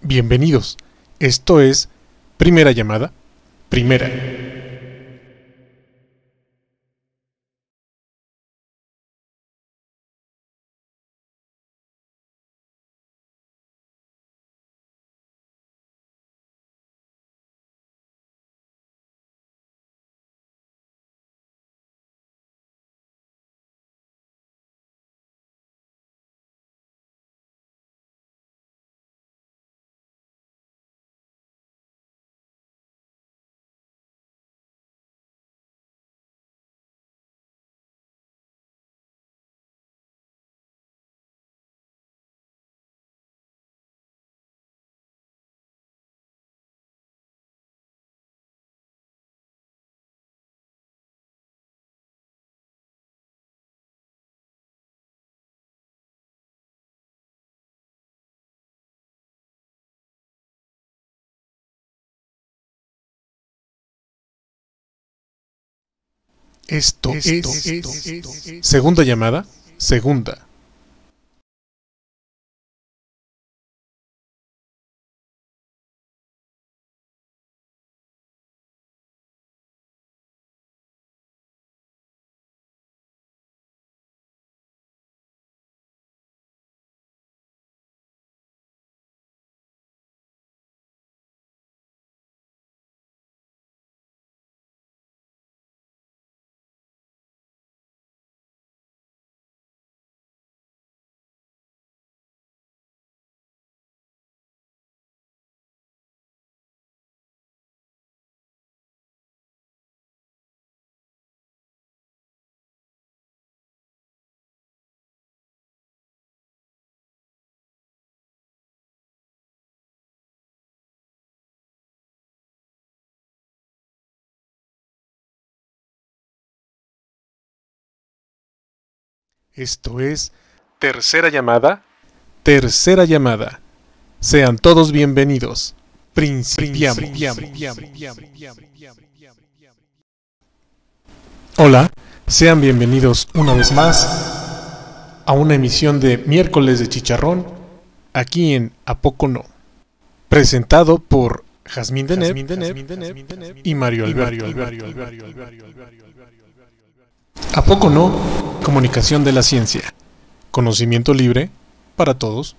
Bienvenidos. Esto es Primera Llamada. Primera. Esto es Segunda Llamada. Segunda. Esto es Tercera Llamada. Tercera Llamada. Sean todos bienvenidos. Principiamos. Hola, sean bienvenidos una vez más a una emisión de Miércoles de Chicharrón, aquí en ¿A poco no? Presentado por Jazmín Deneb y Mario Alberto. ¿A poco no? Comunicación de la ciencia. Conocimiento libre para todos.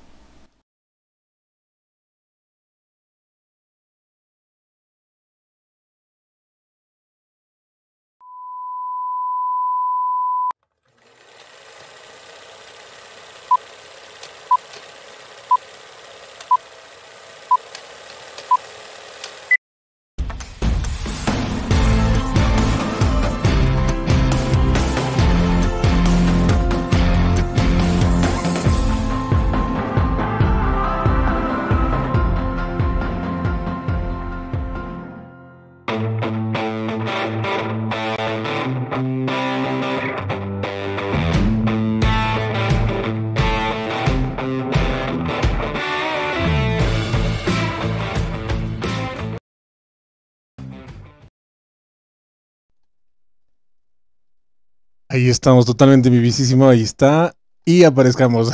Ahí estamos, totalmente vivísimo, ahí está. Y aparezcamos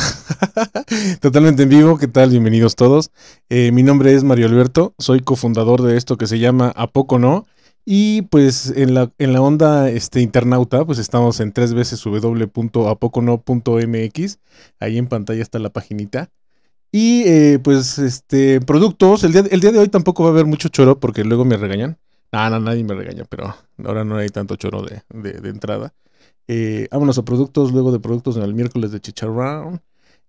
totalmente en vivo. ¿Qué tal? Bienvenidos todos. Mi nombre es Mario Alberto, soy cofundador de esto que se llama ¿A poco no? Y pues en la onda internauta, pues estamos en www.apocono.mx. Ahí en pantalla está la paginita. Y pues productos, el día de hoy tampoco va a haber mucho choro porque luego me regañan. No, nadie me regaña, pero ahora no hay tanto choro de entrada. Vámonos a productos, luego de productos en el miércoles de Chicharrón.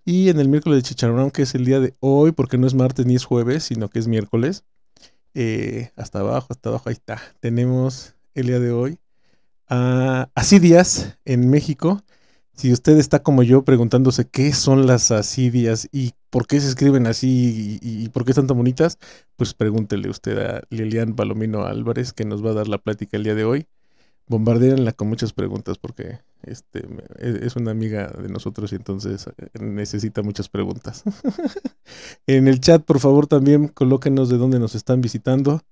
Y en el miércoles de Chicharrón, que es el día de hoy, porque no es martes ni es jueves, sino que es miércoles. Hasta abajo, ahí está. Tenemos el día de hoy a Asidias en México. Si usted está como yo preguntándose qué son las asidias y por qué se escriben así y por qué están tan bonitas, pues pregúntele usted a Lilian Palomino Álvarez, que nos va a dar la plática el día de hoy. Bombardéenla con muchas preguntas porque es una amiga de nosotros y entonces necesita muchas preguntas. En el chat, por favor, también colóquenos de dónde nos están visitando.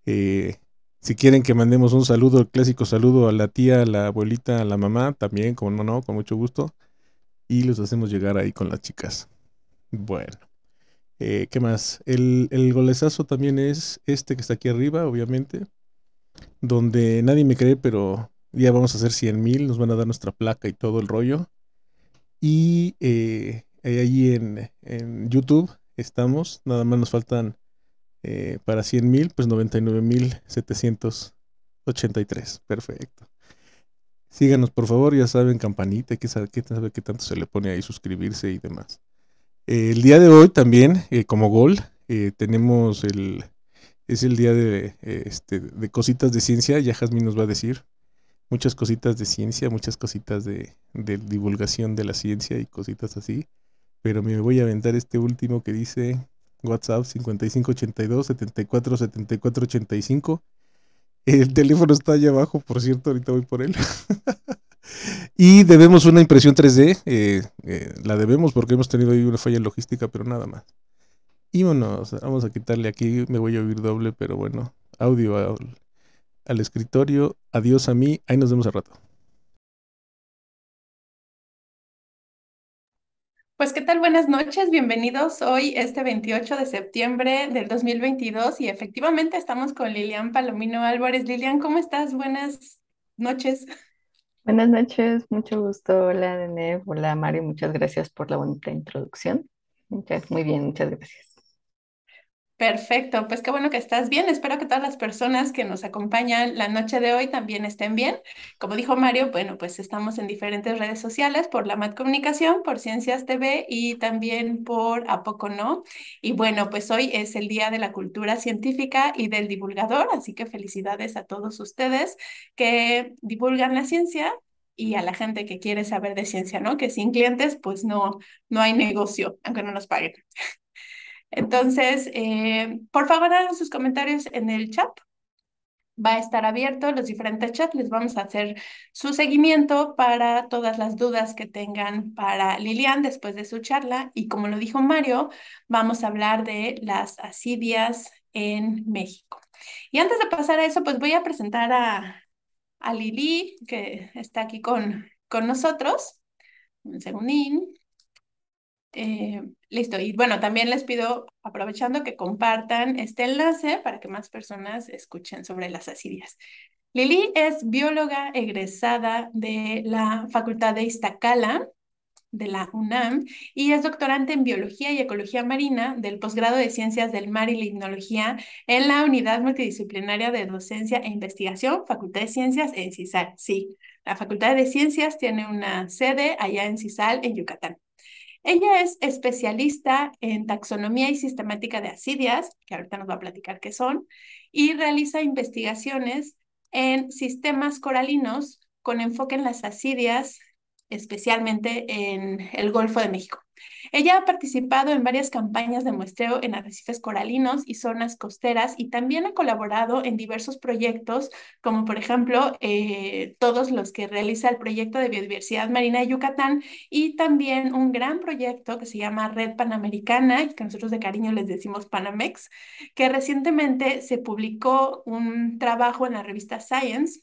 Si quieren que mandemos un saludo, el clásico saludo a la tía, a la abuelita, a la mamá, también, como no, con mucho gusto. Y los hacemos llegar ahí con las chicas. Bueno. ¿Qué más? El golezazo también es este que está aquí arriba, obviamente, donde nadie me cree, pero ya vamos a hacer 100,000, nos van a dar nuestra placa y todo el rollo. Y ahí en YouTube estamos, nada más nos faltan para 100,000, pues 99,783. Perfecto. Síganos, por favor, ya saben, campanita, sabe qué tanto se le pone ahí suscribirse y demás. El día de hoy también, como gol, tenemos es el día de cositas de ciencia, ya Jazmín nos va a decir muchas cositas de ciencia, muchas cositas de divulgación de la ciencia y cositas así, pero me voy a aventar este último que dice WhatsApp 5582 74 74 85. El teléfono está allá abajo, por cierto, ahorita voy por él. Y debemos una impresión 3D, la debemos porque hemos tenido ahí una falla en logística, pero nada más. Y bueno, vamos a quitarle aquí, me voy a oír doble, pero bueno, audio al escritorio, adiós a mí, ahí nos vemos al rato. Pues, ¿qué tal? Buenas noches, bienvenidos hoy, este 28 de septiembre del 2022 y efectivamente estamos con Lilian Palomino Álvarez. Lilian, ¿cómo estás? Buenas noches. Buenas noches, mucho gusto. Hola, Nene. Hola, Mario. Muchas gracias por la bonita introducción. Muy bien, muchas gracias. Perfecto, pues qué bueno que estás bien. Espero que todas las personas que nos acompañan la noche de hoy también estén bien. Como dijo Mario, bueno, pues estamos en diferentes redes sociales por la Mat Comunicación, por Ciencias TV y también por ¿A Poco No? Y bueno, pues hoy es el Día de la Cultura Científica y del Divulgador, así que felicidades a todos ustedes que divulgan la ciencia y a la gente que quiere saber de ciencia, ¿no? Que sin clientes, pues no hay negocio, aunque no nos paguen. Entonces, por favor, hagan sus comentarios en el chat. Va a estar abierto los diferentes chats. Les vamos a hacer su seguimiento para todas las dudas que tengan para Lilian después de su charla. Y como lo dijo Mario, vamos a hablar de las asidias en México. Y antes de pasar a eso, pues voy a presentar a Lili, que está aquí con nosotros. Un segundín. Listo. Y bueno, también les pido, aprovechando, que compartan este enlace para que más personas escuchen sobre las asidias. Lili es bióloga egresada de la Facultad de Iztacala, de la UNAM, y es doctorante en Biología y Ecología Marina del posgrado de Ciencias del Mar y Limnología en la Unidad Multidisciplinaria de Docencia e Investigación, Facultad de Ciencias en CISAL. Sí, la Facultad de Ciencias tiene una sede allá en CISAL, en Yucatán. Ella es especialista en taxonomía y sistemática de asidias, que ahorita nos va a platicar qué son, y realiza investigaciones en sistemas coralinos con enfoque en las asidias, especialmente en el Golfo de México. Ella ha participado en varias campañas de muestreo en arrecifes coralinos y zonas costeras y también ha colaborado en diversos proyectos, como por ejemplo todos los que realiza el proyecto de biodiversidad marina de Yucatán y también un gran proyecto que se llama Red Panamericana, que nosotros de cariño les decimos Panamex, que recientemente se publicó un trabajo en la revista Science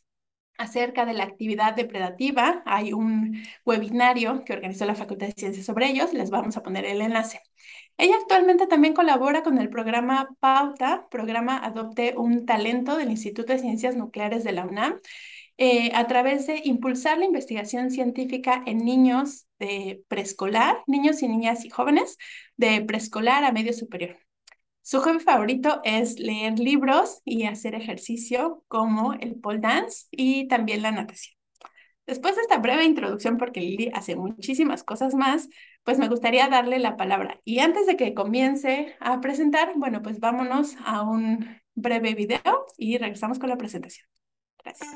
acerca de la actividad depredativa. Hay un webinario que organizó la Facultad de Ciencias sobre ellos, les vamos a poner el enlace. Ella actualmente también colabora con el programa PAUTA, programa Adopte un Talento del Instituto de Ciencias Nucleares de la UNAM, a través de impulsar la investigación científica en niños de preescolar, niños y niñas y jóvenes de preescolar a medio superior. Su hobby favorito es leer libros y hacer ejercicio como el pole dance y también la natación. Después de esta breve introducción, porque Lili hace muchísimas cosas más, pues me gustaría darle la palabra. Y antes de que comience a presentar, bueno, pues vámonos a un breve video y regresamos con la presentación. Gracias.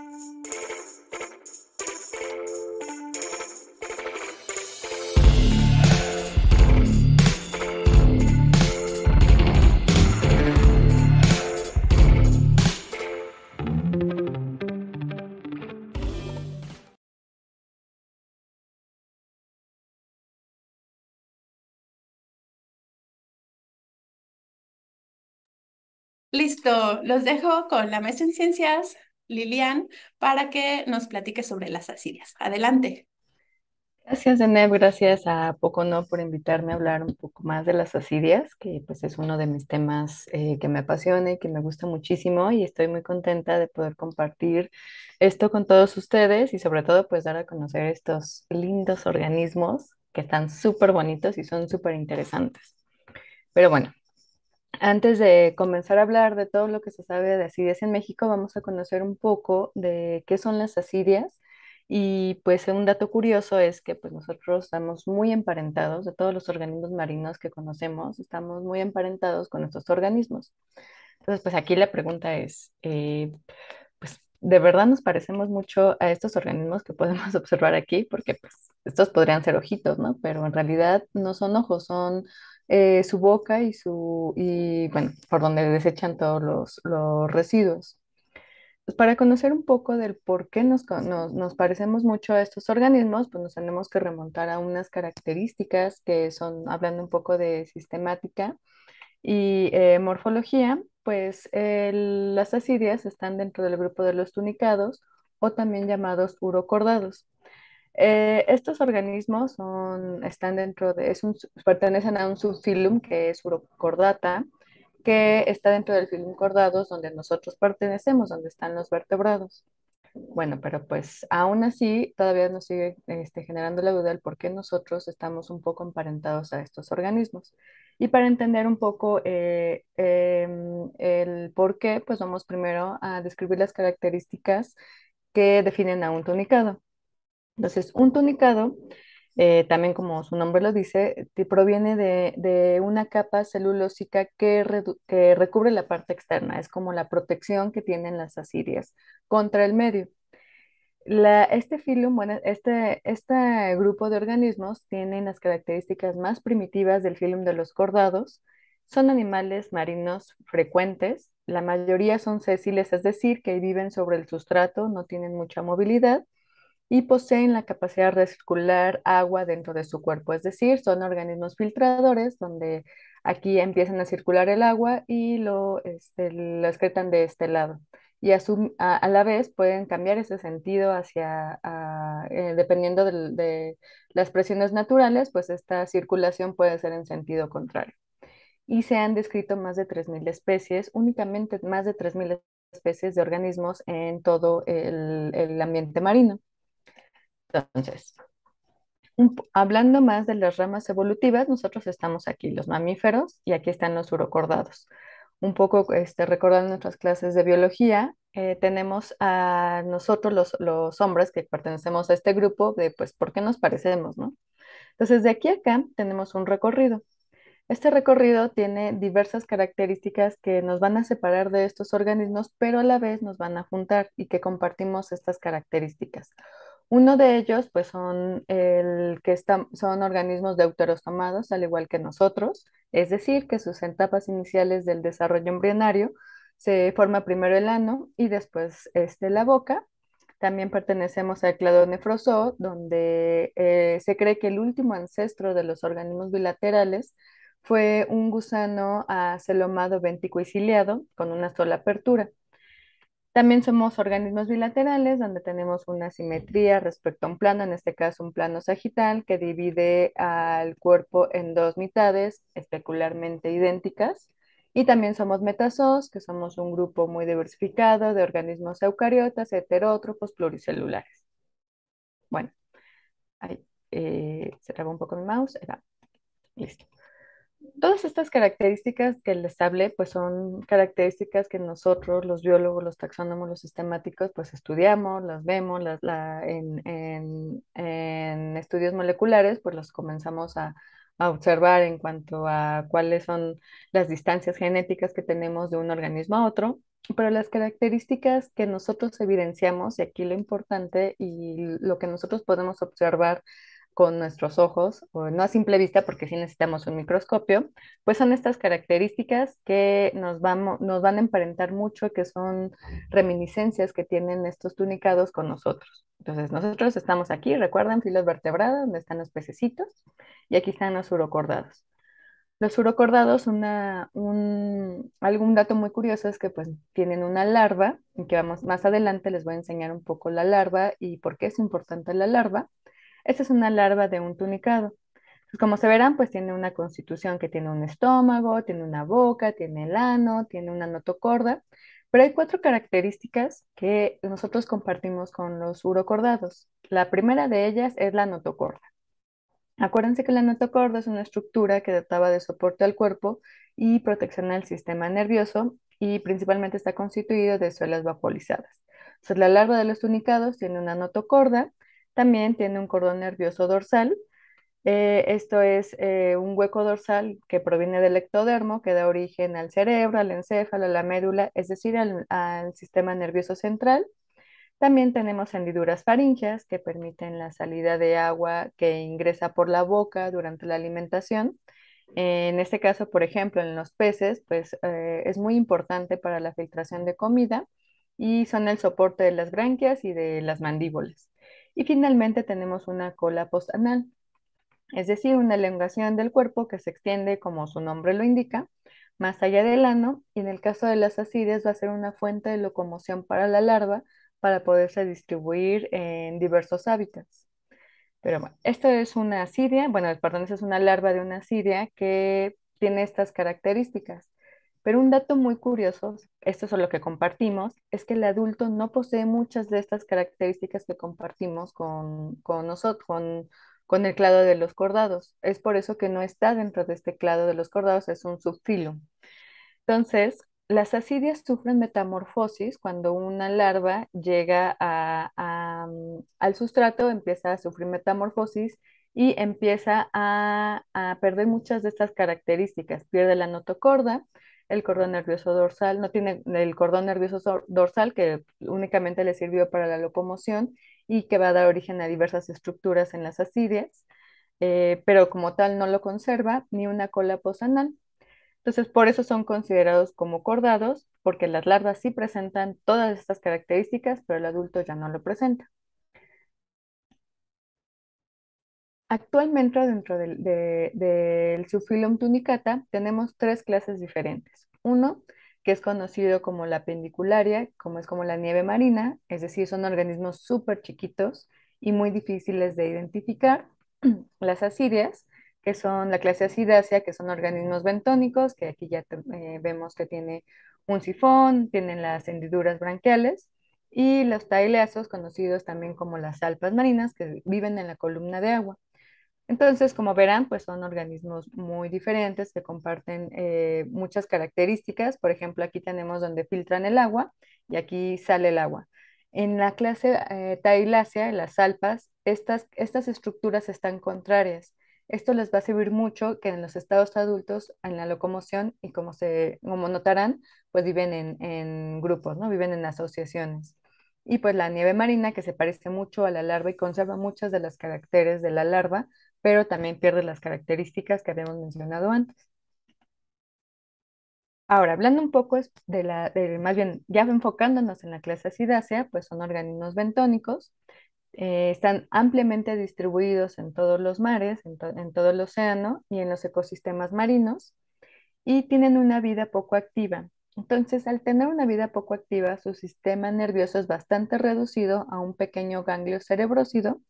Listo, los dejo con la maestra en ciencias, Lilian, para que nos platique sobre las asidias. Adelante. Gracias, Deneb, gracias a Pocono por invitarme a hablar un poco más de las asidias, que pues es uno de mis temas que me apasiona y que me gusta muchísimo y estoy muy contenta de poder compartir esto con todos ustedes y sobre todo pues dar a conocer estos lindos organismos que están súper bonitos y son súper interesantes. Pero bueno, antes de comenzar a hablar de todo lo que se sabe de asidias en México, vamos a conocer un poco de qué son las asidias. Y pues un dato curioso es que pues nosotros estamos muy emparentados de todos los organismos marinos que conocemos, estamos muy emparentados con estos organismos. Entonces, pues aquí la pregunta es, pues de verdad nos parecemos mucho a estos organismos que podemos observar aquí, porque pues estos podrían ser ojitos, ¿no? Pero en realidad no son ojos, son su boca y bueno, por donde desechan todos los residuos. Pues para conocer un poco del por qué nos parecemos mucho a estos organismos, pues nos tenemos que remontar a unas características que son, hablando un poco de sistemática, y morfología, pues las asidias están dentro del grupo de los tunicados o también llamados urocordados. Estos organismos están dentro de, pertenecen a un subfilum que es Urocordata, que está dentro del filum cordados donde nosotros pertenecemos, donde están los vertebrados. Bueno, pero pues aún así todavía nos sigue generando la duda del por qué nosotros estamos un poco emparentados a estos organismos. Y para entender un poco el por qué, pues vamos primero a describir las características que definen a un tunicado. Entonces, un tunicado, también como su nombre lo dice, proviene de una capa celulósica que recubre la parte externa. Es como la protección que tienen las ascidias contra el medio. Este filum, bueno, este grupo de organismos tienen las características más primitivas del filum de los cordados. Son animales marinos frecuentes. La mayoría son sésiles, es decir, que viven sobre el sustrato, no tienen mucha movilidad y poseen la capacidad de circular agua dentro de su cuerpo. Es decir, son organismos filtradores donde aquí empiezan a circular el agua y lo excretan de este lado y a la vez pueden cambiar ese sentido dependiendo de las presiones naturales, pues esta circulación puede ser en sentido contrario. Y se han descrito más de 3.000 especies, únicamente más de 3.000 especies de organismos en todo el ambiente marino. Entonces, hablando más de las ramas evolutivas, nosotros estamos aquí, los mamíferos, y aquí están los urocordados. Un poco recordando nuestras clases de biología, tenemos a nosotros los hombres que pertenecemos a este grupo de, pues, ¿por qué nos parecemos, no? Entonces, de aquí a acá tenemos un recorrido. Este recorrido tiene diversas características que nos van a separar de estos organismos, pero a la vez nos van a juntar y que compartimos estas características. Uno de ellos, pues, son organismos deuterostomados, al igual que nosotros, es decir, que sus etapas iniciales del desarrollo embrionario se forma primero el ano y después la boca. También pertenecemos al clado Nefrosoo, donde se cree que el último ancestro de los organismos bilaterales fue un gusano acelomado venticoiciliado con una sola apertura. También somos organismos bilaterales donde tenemos una simetría respecto a un plano, en este caso un plano sagital, que divide al cuerpo en dos mitades especularmente idénticas. Y también somos metazoos, que somos un grupo muy diversificado de organismos eucariotas, heterótrofos, pluricelulares. Bueno, ahí se traba un poco mi mouse. Ahí va. Listo. Todas estas características que les hablé, pues son características que nosotros, los biólogos, los taxónomos, los sistemáticos, pues estudiamos, las vemos en estudios moleculares, pues los comenzamos a observar en cuanto a cuáles son las distancias genéticas que tenemos de un organismo a otro, pero las características que nosotros evidenciamos, y aquí lo importante y lo que nosotros podemos observar con nuestros ojos, o no a simple vista porque sí necesitamos un microscopio, pues son estas características que nos van a emparentar mucho, que son reminiscencias que tienen estos tunicados con nosotros. Entonces, nosotros estamos aquí, recuerdan, filos vertebrados, donde están los pececitos, y aquí están los urocordados. Los urocordados, algún dato muy curioso es que pues tienen una larva, y que vamos más adelante les voy a enseñar un poco la larva y por qué es importante la larva. Esta es una larva de un tunicado. Pues como se verán, pues tiene una constitución que tiene un estómago, tiene una boca, tiene el ano, tiene una notocorda, pero hay cuatro características que nosotros compartimos con los urocordados. La primera de ellas es la notocorda. Acuérdense que la notocorda es una estructura que dotaba de soporte al cuerpo y protección al sistema nervioso y principalmente está constituido de células vacuolizadas. Entonces, la larva de los tunicados tiene una notocorda, también tiene un cordón nervioso dorsal. Esto es un hueco dorsal que proviene del ectodermo, que da origen al cerebro, al encéfalo, a la médula, es decir, al sistema nervioso central. También tenemos hendiduras faríngeas que permiten la salida de agua que ingresa por la boca durante la alimentación. En este caso, por ejemplo, en los peces, pues es muy importante para la filtración de comida y son el soporte de las branquias y de las mandíbulas. Y finalmente tenemos una cola postanal, es decir, una elongación del cuerpo que se extiende, como su nombre lo indica, más allá del ano, y en el caso de las ascidias va a ser una fuente de locomoción para la larva para poderse distribuir en diversos hábitats. Pero bueno, esto es una asidia, bueno, perdón, esa es una larva de una asidia que tiene estas características. Pero un dato muy curioso, esto es lo que compartimos, es que el adulto no posee muchas de estas características que compartimos con nosotros, con el clado de los cordados. Es por eso que no está dentro de este clado de los cordados, es un subfilo. Entonces, las ascidias sufren metamorfosis cuando una larva llega al sustrato, empieza a sufrir metamorfosis y empieza a perder muchas de estas características. Pierde la notocorda, el cordón nervioso dorsal, no tiene el cordón nervioso dorsal que únicamente le sirvió para la locomoción y que va a dar origen a diversas estructuras en las ascidias, pero como tal no lo conserva, ni una cola posanal. Entonces, por eso son considerados como cordados, porque las larvas sí presentan todas estas características, pero el adulto ya no lo presenta. Actualmente, dentro del Subphylum Tunicata, tenemos tres clases diferentes. Uno, que es conocido como la pendicularia, como es como la nieve marina, es decir, son organismos súper chiquitos y muy difíciles de identificar. Las ascidias, que son la clase Acidácea, que son organismos bentónicos, que aquí ya vemos que tiene un sifón, tienen las hendiduras branquiales, y los taileazos, conocidos también como las alpas marinas, que viven en la columna de agua. Entonces, como verán, pues son organismos muy diferentes que comparten muchas características. Por ejemplo, aquí tenemos donde filtran el agua y aquí sale el agua. En la clase Tailácea, en las alpas, estas estructuras están contrarias. Esto les va a servir mucho que en los estados adultos, en la locomoción, y como notarán, pues viven en grupos, ¿no? Viven en asociaciones. Y pues la nieve marina, que se parece mucho a la larva y conserva muchas de las caracteres de la larva, pero también pierde las características que habíamos mencionado antes. Ahora, hablando un poco más bien ya enfocándonos en la clase Acidácea, pues son organismos bentónicos, están ampliamente distribuidos en todos los mares, en todo el océano y en los ecosistemas marinos, y tienen una vida poco activa. Entonces, al tener una vida poco activa, su sistema nervioso es bastante reducido a un pequeño ganglio cerebrócido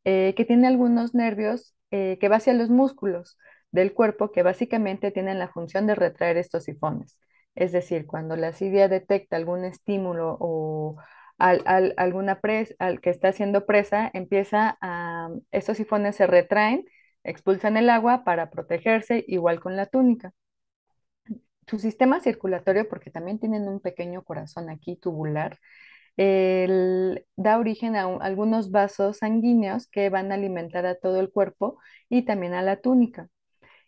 que tiene algunos nervios que va hacia los músculos del cuerpo que básicamente tienen la función de retraer estos sifones. Es decir, cuando la asidia detecta algún estímulo o alguna presa, al que está siendo presa, estos sifones se retraen, expulsan el agua para protegerse, igual con la túnica. Su sistema circulatorio, porque también tienen un pequeño corazón aquí tubular, da origen a algunos vasos sanguíneos que van a alimentar a todo el cuerpo y también a la túnica.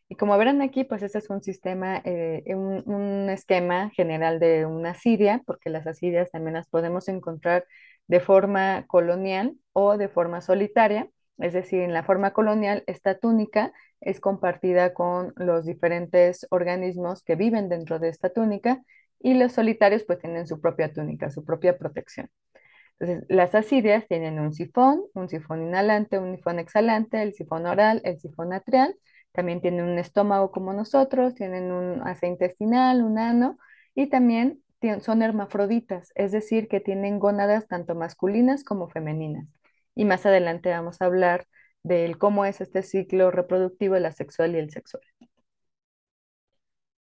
Y como verán aquí, pues este es un sistema, un esquema general de una asidia, porque las asidias también las podemos encontrar de forma colonial o de forma solitaria. Es decir, en la forma colonial, esta túnica es compartida con los diferentes organismos que viven dentro de esta túnica y los solitarios pues tienen su propia túnica, su propia protección. Entonces, las asidias tienen un sifón inhalante, un sifón exhalante, el sifón oral, el sifón atrial. También tienen un estómago como nosotros, tienen un asa intestinal, un ano, y también son hermafroditas, es decir, que tienen gónadas tanto masculinas como femeninas. Y más adelante vamos a hablar del cómo es este ciclo reproductivo, el asexual y el sexual.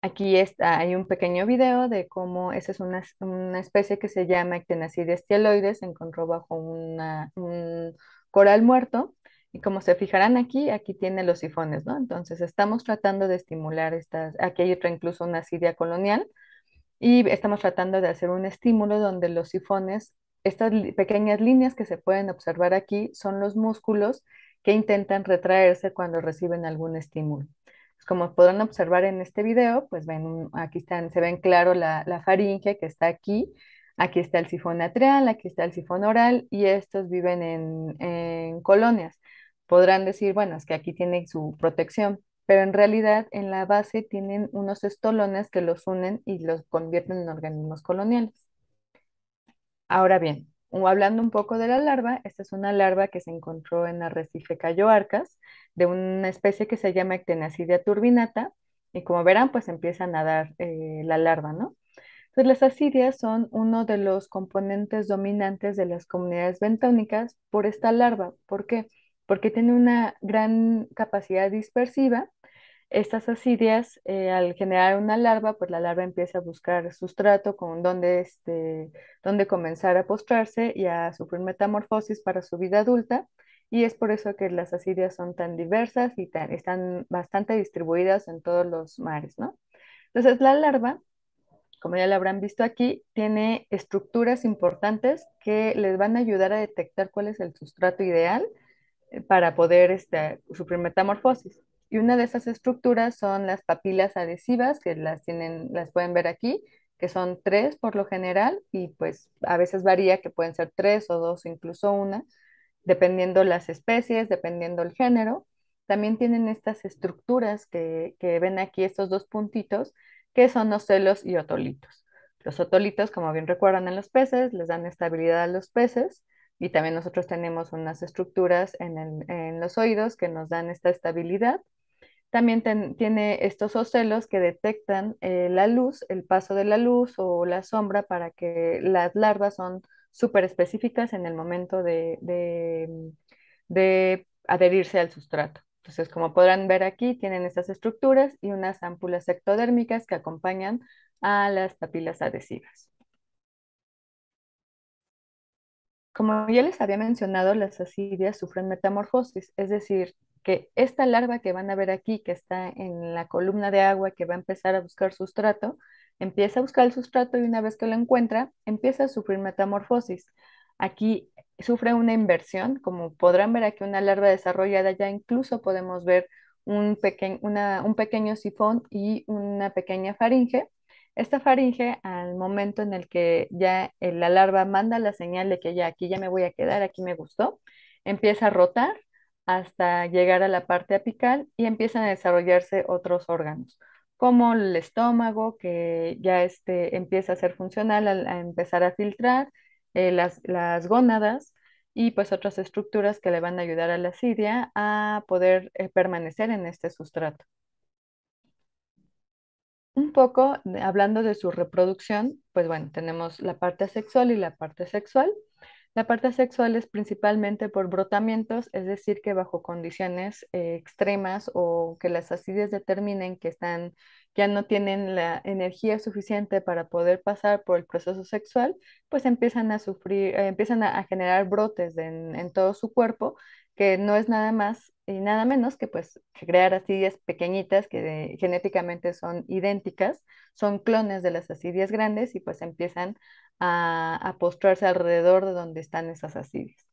Aquí está, hay un pequeño video de cómo esa es una especie que se llama Ectenacidia stialoides, se encontró bajo un coral muerto. Y como se fijarán aquí, aquí tiene los sifones, ¿no? Entonces estamos tratando de estimular estas, aquí hay otra incluso una asidia colonial, y estamos tratando de hacer un estímulo donde los sifones, estas pequeñas líneas que se pueden observar aquí, son los músculos que intentan retraerse cuando reciben algún estímulo. Pues, como podrán observar en este video, pues ven, aquí están, se ven claro la faringe que está aquí está el sifón atrial, aquí está el sifón oral y estos viven en colonias. Podrán decir, bueno, es que aquí tiene su protección, pero en realidad en la base tienen unos estolones que los unen y los convierten en organismos coloniales. Ahora bien, hablando un poco de la larva, esta es una larva que se encontró en Arrecife Cayo Arcas, de una especie que se llama Ectenacidia turbinata, y como verán, pues empieza a nadar la larva, ¿no? Entonces, las asidias son uno de los componentes dominantes de las comunidades bentónicas por esta larva. ¿Por qué? Porque tiene una gran capacidad dispersiva. Estas asidias, al generar una larva, pues la larva empieza a buscar sustrato con donde comenzar a postrarse y a sufrir metamorfosis para su vida adulta. Y es por eso que las asidias son tan diversas y están bastante distribuidas en todos los mares, ¿no? Entonces, la larva, como ya lo habrán visto aquí, tiene estructuras importantes que les van a ayudar a detectar cuál es el sustrato ideal para poder sufrir metamorfosis. Y una de esas estructuras son las papilas adhesivas, que las pueden ver aquí, que son tres por lo general, y pues a veces varía que pueden ser tres o dos, incluso una, dependiendo las especies, dependiendo el género. También tienen estas estructuras que ven aquí, estos dos puntitos, que son ocelos y otolitos. Los otolitos, como bien recuerdan en los peces, les dan estabilidad a los peces y también nosotros tenemos unas estructuras en los oídos que nos dan esta estabilidad. También tiene estos ocelos que detectan la luz, el paso de la luz o la sombra para que las larvas son súper específicas en el momento de adherirse al sustrato. Entonces, como podrán ver aquí, tienen estas estructuras y unas ámpulas ectodérmicas que acompañan a las papilas adhesivas. Como ya les había mencionado, las asidias sufren metamorfosis, es decir, que esta larva que van a ver aquí, que está en la columna de agua, que va a empezar a buscar sustrato, empieza a buscar el sustrato y una vez que lo encuentra, empieza a sufrir metamorfosis. Aquí sufre una inversión, como podrán ver aquí una larva desarrollada, ya incluso podemos ver un pequeño sifón y una pequeña faringe. Esta faringe, al momento en el que ya la larva manda la señal de que ya aquí ya me voy a quedar, aquí me gustó, empieza a rotar hasta llegar a la parte apical y empiezan a desarrollarse otros órganos, como el estómago, que ya empieza a ser funcional a empezar a filtrar, las gónadas y pues otras estructuras que le van a ayudar a la asidia a poder permanecer en este sustrato. Un poco hablando de su reproducción, pues bueno, tenemos la parte sexual y la parte sexual. La parte sexual es principalmente por brotamientos, es decir, que bajo condiciones extremas o que las acidias determinen que ya no tienen la energía suficiente para poder pasar por el proceso sexual, pues empiezan a sufrir, empiezan a generar brotes en todo su cuerpo, que no es nada más y nada menos que pues que crear acidias pequeñitas que genéticamente son idénticas, son clones de las acidias grandes y pues empiezan a postrarse alrededor de donde están esas asidias.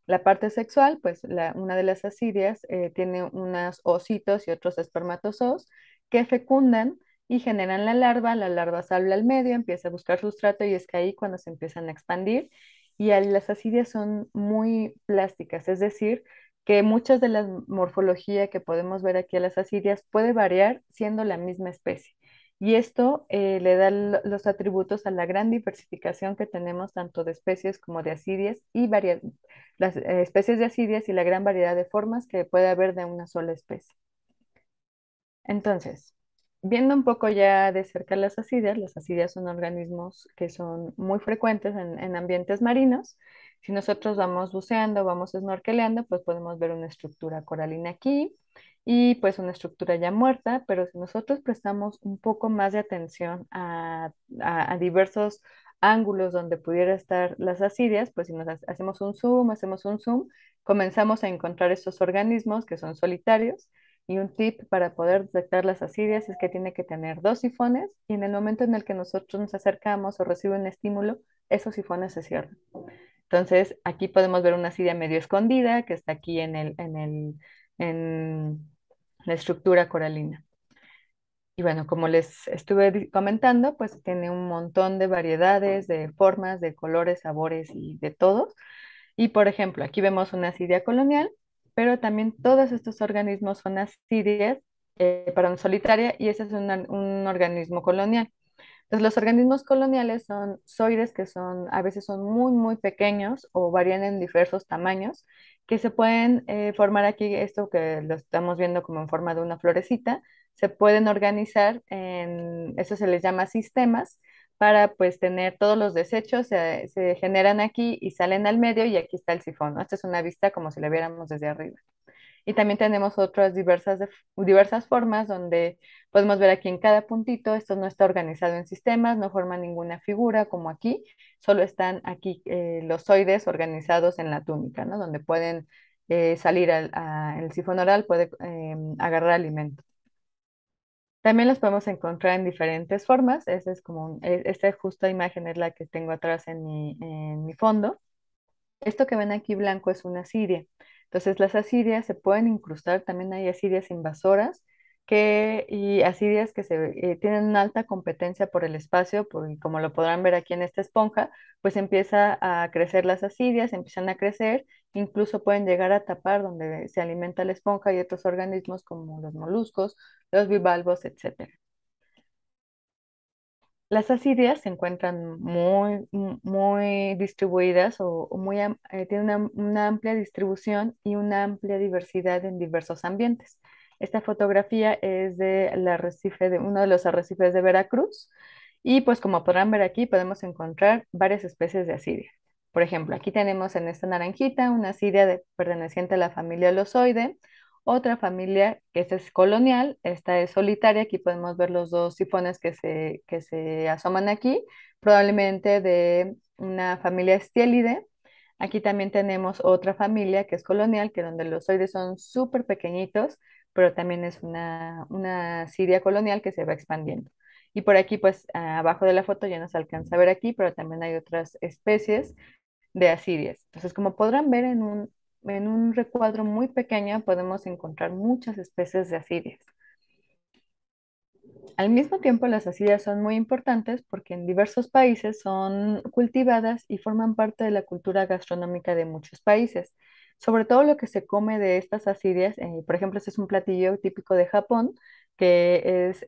La parte sexual, pues una de las asidias tiene unos ositos y otros espermatozoos que fecundan y generan la larva sale al medio, empieza a buscar sustrato y es que ahí cuando se empiezan a expandir y las asidias son muy plásticas, es decir, que muchas de la morfología que podemos ver aquí a las asidias puede variar siendo la misma especie. Y esto le da los atributos a la gran diversificación que tenemos tanto de especies como de asidias y las especies de asidias y la gran variedad de formas que puede haber de una sola especie. Entonces, viendo un poco ya de cerca las asidias son organismos que son muy frecuentes en ambientes marinos. Si nosotros vamos buceando, vamos snorkeleando, pues podemos ver una estructura coralina aquí y pues una estructura ya muerta, pero si nosotros prestamos un poco más de atención a diversos ángulos donde pudiera estar las ascidias, pues si nos hacemos un zoom, comenzamos a encontrar estos organismos que son solitarios. Y un tip para poder detectar las ascidias es que tiene que tener dos sifones y en el momento en el que nosotros nos acercamos o recibe un estímulo, esos sifones se cierran. Entonces, aquí podemos ver una ascidia medio escondida que está aquí en la estructura coralina. Y bueno, como les estuve comentando, pues tiene un montón de variedades, de formas, de colores, sabores y de todos. Y por ejemplo, aquí vemos una ascidia colonial, pero también todos estos organismos son ascidias, perdón, solitaria, y ese es un organismo colonial. Entonces, los organismos coloniales son zoides que son, a veces son muy, muy pequeños o varían en diversos tamaños, que se pueden formar aquí, esto que lo estamos viendo como en forma de una florecita, se pueden organizar eso se les llama sistemas, para pues tener todos los desechos, se generan aquí y salen al medio y aquí está el sifón, ¿no? Esta es una vista como si la viéramos desde arriba. Y también tenemos otras diversas formas donde podemos ver aquí en cada puntito, esto no está organizado en sistemas, no forma ninguna figura como aquí, solo están aquí los zoides organizados en la túnica, ¿no? Donde pueden salir el sifón oral, puede agarrar alimento. También los podemos encontrar en diferentes formas, esta es esta justa imagen es la que tengo atrás en mi fondo. Esto que ven aquí blanco es una asidia. Entonces, las asidias se pueden incrustar, también hay asidias invasoras y asidias que tienen una alta competencia por el espacio, porque como lo podrán ver aquí en esta esponja, pues empieza a crecer las asidias, empiezan a crecer, incluso pueden llegar a tapar donde se alimenta la esponja y otros organismos como los moluscos, los bivalvos, etcétera. Las asidias se encuentran muy distribuidas o tienen una amplia distribución y una amplia diversidad en diversos ambientes. Esta fotografía es de uno de los arrecifes de Veracruz y pues como podrán ver aquí podemos encontrar varias especies de asidia. Por ejemplo, aquí tenemos en esta naranjita una asidia perteneciente a la familia Lozoide, otra familia que esta es colonial, esta es solitaria, aquí podemos ver los dos sifones que se asoman aquí, probablemente de una familia Stielide. Aquí también tenemos otra familia que es colonial, que donde los oides son súper pequeñitos, pero también es una siria colonial que se va expandiendo. Y por aquí, pues abajo de la foto ya no se alcanza a ver aquí, pero también hay otras especies de asirias. Entonces, como podrán ver en un recuadro muy pequeño, podemos encontrar muchas especies de asirias. Al mismo tiempo, las asirias son muy importantes porque en diversos países son cultivadas y forman parte de la cultura gastronómica de muchos países. Sobre todo lo que se come de estas asirias, por ejemplo, este es un platillo típico de Japón, que es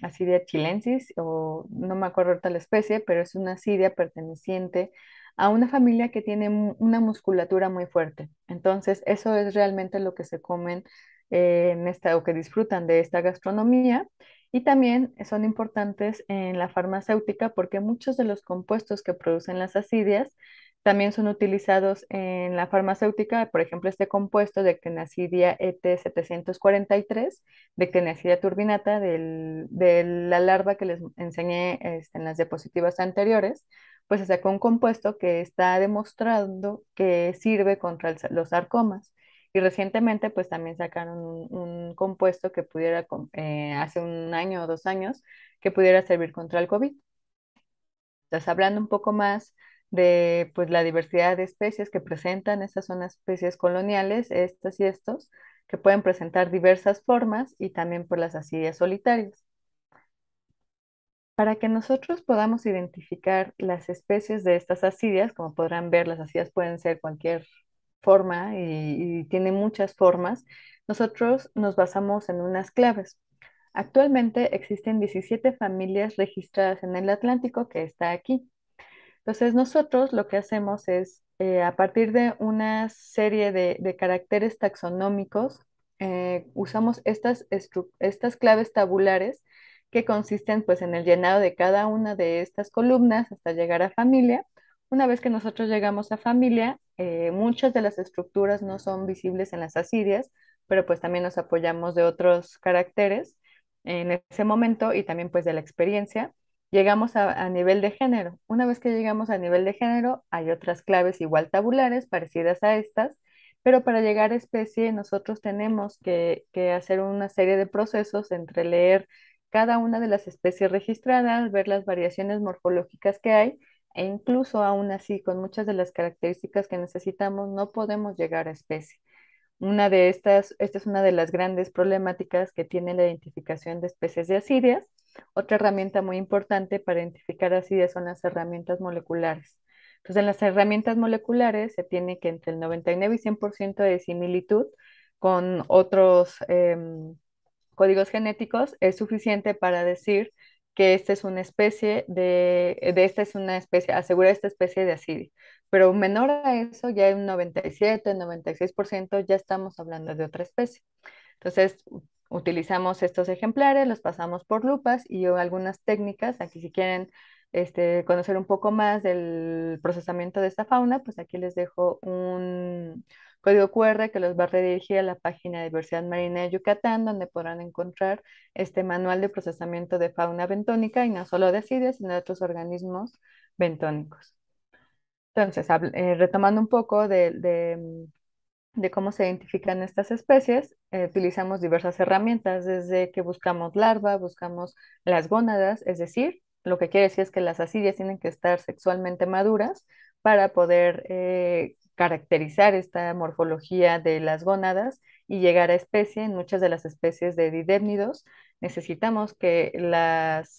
Asidia chilensis, o no me acuerdo ahorita la especie, pero es una asidia perteneciente a una familia que tiene una musculatura muy fuerte. Entonces, eso es realmente lo que se comen o que disfrutan de esta gastronomía. Y también son importantes en la farmacéutica porque muchos de los compuestos que producen las asidias también son utilizados en la farmacéutica. Por ejemplo, este compuesto de Ctenacidia ET743, de Ctenacidia turbinata, de la larva que les enseñé en las diapositivas anteriores, pues se sacó un compuesto que está demostrando que sirve contra los sarcomas. Y recientemente, pues también sacaron un compuesto que pudiera, hace un año o 2 años, que pudiera servir contra el COVID. Entonces, hablando un poco más de pues, la diversidad de especies que presentan, estas son las especies coloniales, estas y estos, que pueden presentar diversas formas y también por las asidias solitarias. Para que nosotros podamos identificar las especies de estas asidias, como podrán ver, las asidias pueden ser cualquier forma y tienen muchas formas, nosotros nos basamos en unas claves. Actualmente existen 17 familias registradas en el Atlántico que está aquí. Entonces nosotros lo que hacemos es, a partir de una serie de caracteres taxonómicos, usamos estas claves tabulares que consisten pues en el llenado de cada una de estas columnas hasta llegar a familia, Una vez que nosotros llegamos a familia, muchas de las estructuras no son visibles en las asidias, pero pues también nos apoyamos de otros caracteres en ese momento y también pues de la experiencia. Llegamos a nivel de género. Una vez que llegamos a nivel de género, hay otras claves igual tabulares parecidas a estas, pero para llegar a especie nosotros tenemos que hacer una serie de procesos entre leer cada una de las especies registradas, ver las variaciones morfológicas que hay e incluso aún así con muchas de las características que necesitamos no podemos llegar a especie. Esta es una de las grandes problemáticas que tiene la identificación de especies de asirias. Otra herramienta muy importante para identificar asirias son las herramientas moleculares. Entonces, en las herramientas moleculares se tiene que entre el 99 y 100% de similitud con otros códigos genéticos es suficiente para decir que esta es una especie esta es una especie, asegura esta especie de asidia. Pero menor a eso, ya en un 97, 96% ya estamos hablando de otra especie. Entonces, utilizamos estos ejemplares, los pasamos por lupas y algunas técnicas, aquí si quieren conocer un poco más del procesamiento de esta fauna, pues aquí les dejo un código QR que los va a redirigir a la página de Diversidad Marina de Yucatán, donde podrán encontrar este manual de procesamiento de fauna bentónica y no solo de ascidias, sino de otros organismos bentónicos. Entonces, retomando un poco de cómo se identifican estas especies, utilizamos diversas herramientas, desde que buscamos larva, buscamos las gónadas, es decir, lo que quiere decir es que las ascidias tienen que estar sexualmente maduras para poder caracterizar esta morfología de las gónadas y llegar a especie. En muchas de las especies de didépnidos necesitamos que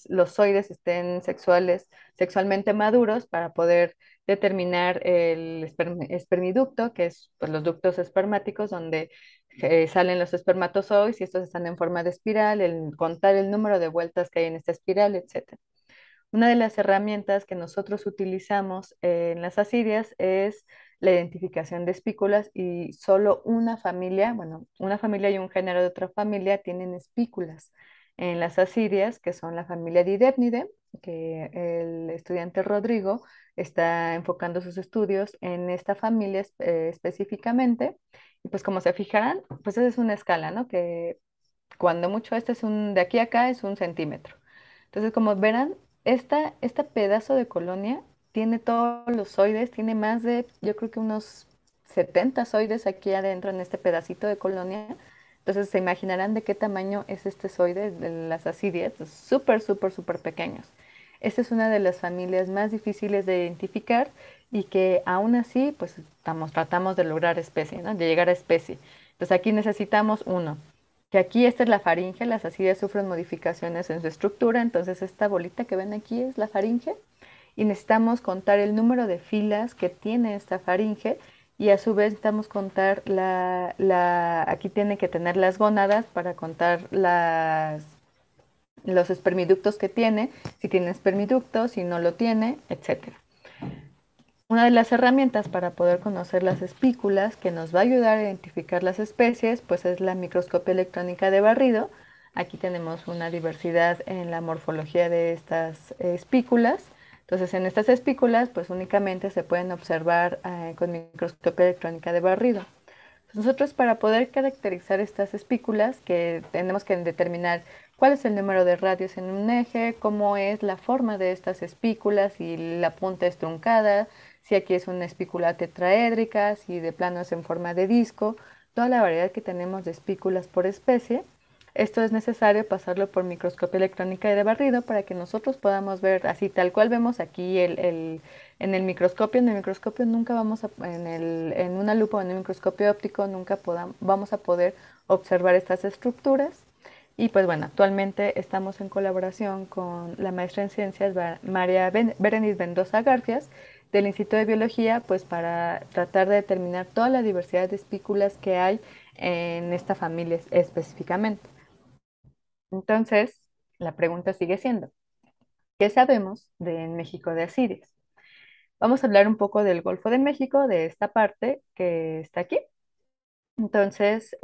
los zoides estén sexualmente maduros para poder determinar el espermiducto, que es pues, los ductos espermáticos donde salen los espermatozoides y estos están en forma de espiral, el contar el número de vueltas que hay en esta espiral, etcétera. Una de las herramientas que nosotros utilizamos en las ascidias es la identificación de espículas y solo una familia, bueno, una familia y un género de otra familia tienen espículas en las ascidias, que son la familia Didepnide, que el estudiante Rodrigo está enfocando sus estudios en esta familia específicamente. Y pues como se fijarán, pues esa es una escala, ¿no? Que cuando mucho este es de aquí a acá es 1 centímetro. Entonces, como verán, esta pedazo de colonia tiene todos los zoides, tiene más de, yo creo que unos 70 zoides aquí adentro en este pedacito de colonia. Entonces, se imaginarán de qué tamaño es este zoide de las ascidias, pues, súper, súper, súper pequeños. Esta es una de las familias más difíciles de identificar y que aún así, pues tratamos de lograr especie, ¿no? De llegar a especie. Entonces, aquí necesitamos uno que aquí esta es la faringe, las ascidias sufren modificaciones en su estructura, entonces esta bolita que ven aquí es la faringe y necesitamos contar el número de filas que tiene esta faringe y a su vez necesitamos contar aquí tiene que tener las gónadas para contar los espermiductos que tiene, si tiene espermiductos, si no lo tiene, etcétera. Una de las herramientas para poder conocer las espículas que nos va a ayudar a identificar las especies, pues es la microscopía electrónica de barrido. Aquí tenemos una diversidad en la morfología de estas espículas. Entonces, en estas espículas, pues únicamente se pueden observar con microscopía electrónica de barrido. Nosotros para poder caracterizar estas espículas, que tenemos que determinar cuál es el número de radios en un eje, cómo es la forma de estas espículas, si la punta es truncada, si aquí es una espícula tetraédrica, si de plano es en forma de disco, toda la variedad que tenemos de espículas por especie. Esto es necesario pasarlo por microscopía electrónica de barrido para que nosotros podamos ver así tal cual vemos aquí en el microscopio. En el microscopio nunca en una lupa o en un microscopio óptico nunca vamos a poder observar estas estructuras. Y pues bueno, actualmente estamos en colaboración con la maestra en ciencias María Berenice Mendoza Garfias del Instituto de Biología, pues para tratar de determinar toda la diversidad de espículas que hay en esta familia específicamente. Entonces, la pregunta sigue siendo, ¿qué sabemos de México de ascidias? Vamos a hablar un poco del Golfo de México, de esta parte que está aquí. Entonces,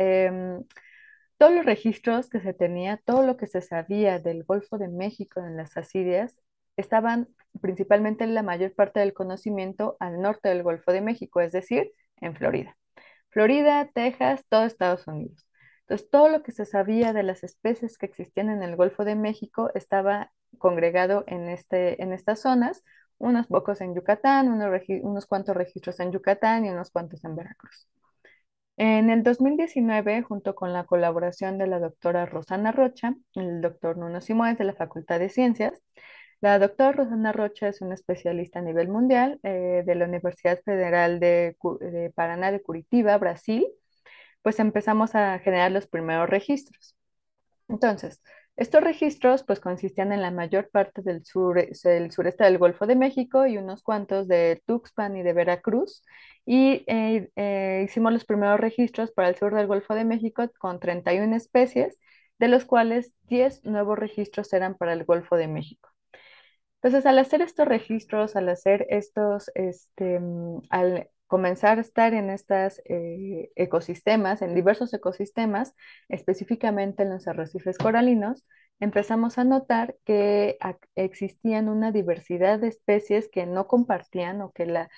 todos los registros que se tenía, todo lo que se sabía del Golfo de México en las ascidias, estaban principalmente la mayor parte del conocimiento al norte del Golfo de México, es decir, en Florida. Florida, Texas, todo Estados Unidos. Entonces, todo lo que se sabía de las especies que existían en el Golfo de México estaba congregado en estas zonas, unos pocos en Yucatán, unos cuantos registros en Yucatán y unos cuantos en Veracruz. En el 2019, junto con la colaboración de la doctora Rosana Rocha, el doctor Nuno Simões de la Facultad de Ciencias, la doctora Rosana Rocha es una especialista a nivel mundial de la Universidad Federal de Paraná de Curitiba, Brasil, pues empezamos a generar los primeros registros. Entonces, estos registros pues consistían en la mayor parte del sureste del Golfo de México y unos cuantos de Tuxpan y de Veracruz. Y hicimos los primeros registros para el sur del Golfo de México con 31 especies, de los cuales 10 nuevos registros eran para el Golfo de México. Entonces, al hacer estos registros, al hacer al comenzar a estar en estos ecosistemas, en diversos ecosistemas, específicamente en los arrecifes coralinos, empezamos a notar que existían una diversidad de especies que no compartían o que la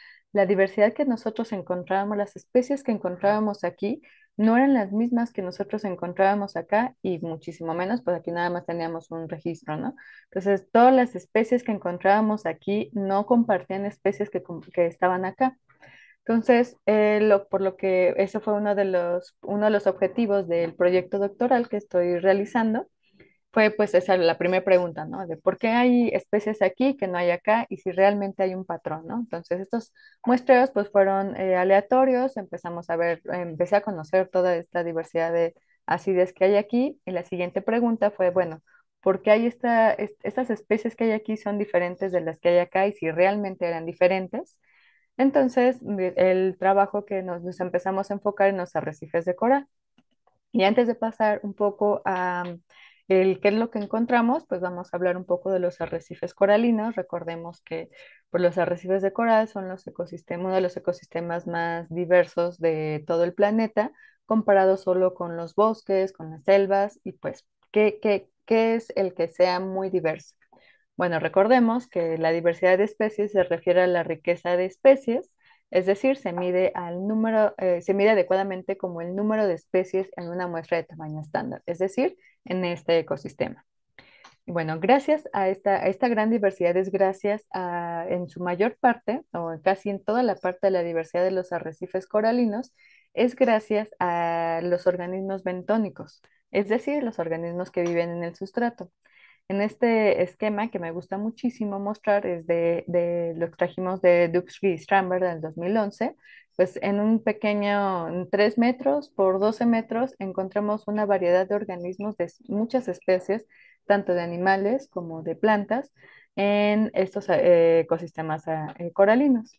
diversidad que nosotros encontrábamos, las especies que encontrábamos aquí, no eran las mismas que nosotros encontrábamos acá y muchísimo menos, pues aquí nada más teníamos un registro, ¿no? Entonces, todas las especies que encontrábamos aquí no compartían especies que estaban acá. Entonces, por lo que eso fue uno de los objetivos del proyecto doctoral que estoy realizando, fue pues esa la primera pregunta, ¿no? De por qué hay especies aquí que no hay acá y si realmente hay un patrón, ¿no? Entonces, estos muestreos pues fueron aleatorios, empecé a conocer toda esta diversidad de acides que hay aquí y la siguiente pregunta fue, bueno, ¿por qué estas especies que hay aquí son diferentes de las que hay acá y si realmente eran diferentes? Entonces, el trabajo que nos empezamos a enfocar en los arrecifes de coral. Y antes de pasar un poco a qué es lo que encontramos, pues vamos a hablar un poco de los arrecifes coralinos. Recordemos que pues, los arrecifes de coral son uno de los ecosistemas más diversos de todo el planeta, comparado solo con los bosques, con las selvas, y pues, ¿qué es el que sea muy diverso? Bueno, recordemos que la diversidad de especies se refiere a la riqueza de especies, es decir, se mide adecuadamente como el número de especies en una muestra de tamaño estándar, es decir, en este ecosistema. Y bueno, gracias a esta gran diversidad es gracias en su mayor parte, o casi en toda la parte de la diversidad de los arrecifes coralinos, es gracias a los organismos bentónicos, es decir, los organismos que viven en el sustrato. En este esquema que me gusta muchísimo mostrar lo extrajimos de Dubsky y Stramberg del 2011, pues en un pequeño, en 3 metros por 12 metros, encontramos una variedad de organismos de muchas especies, tanto de animales como de plantas, en estos ecosistemas coralinos.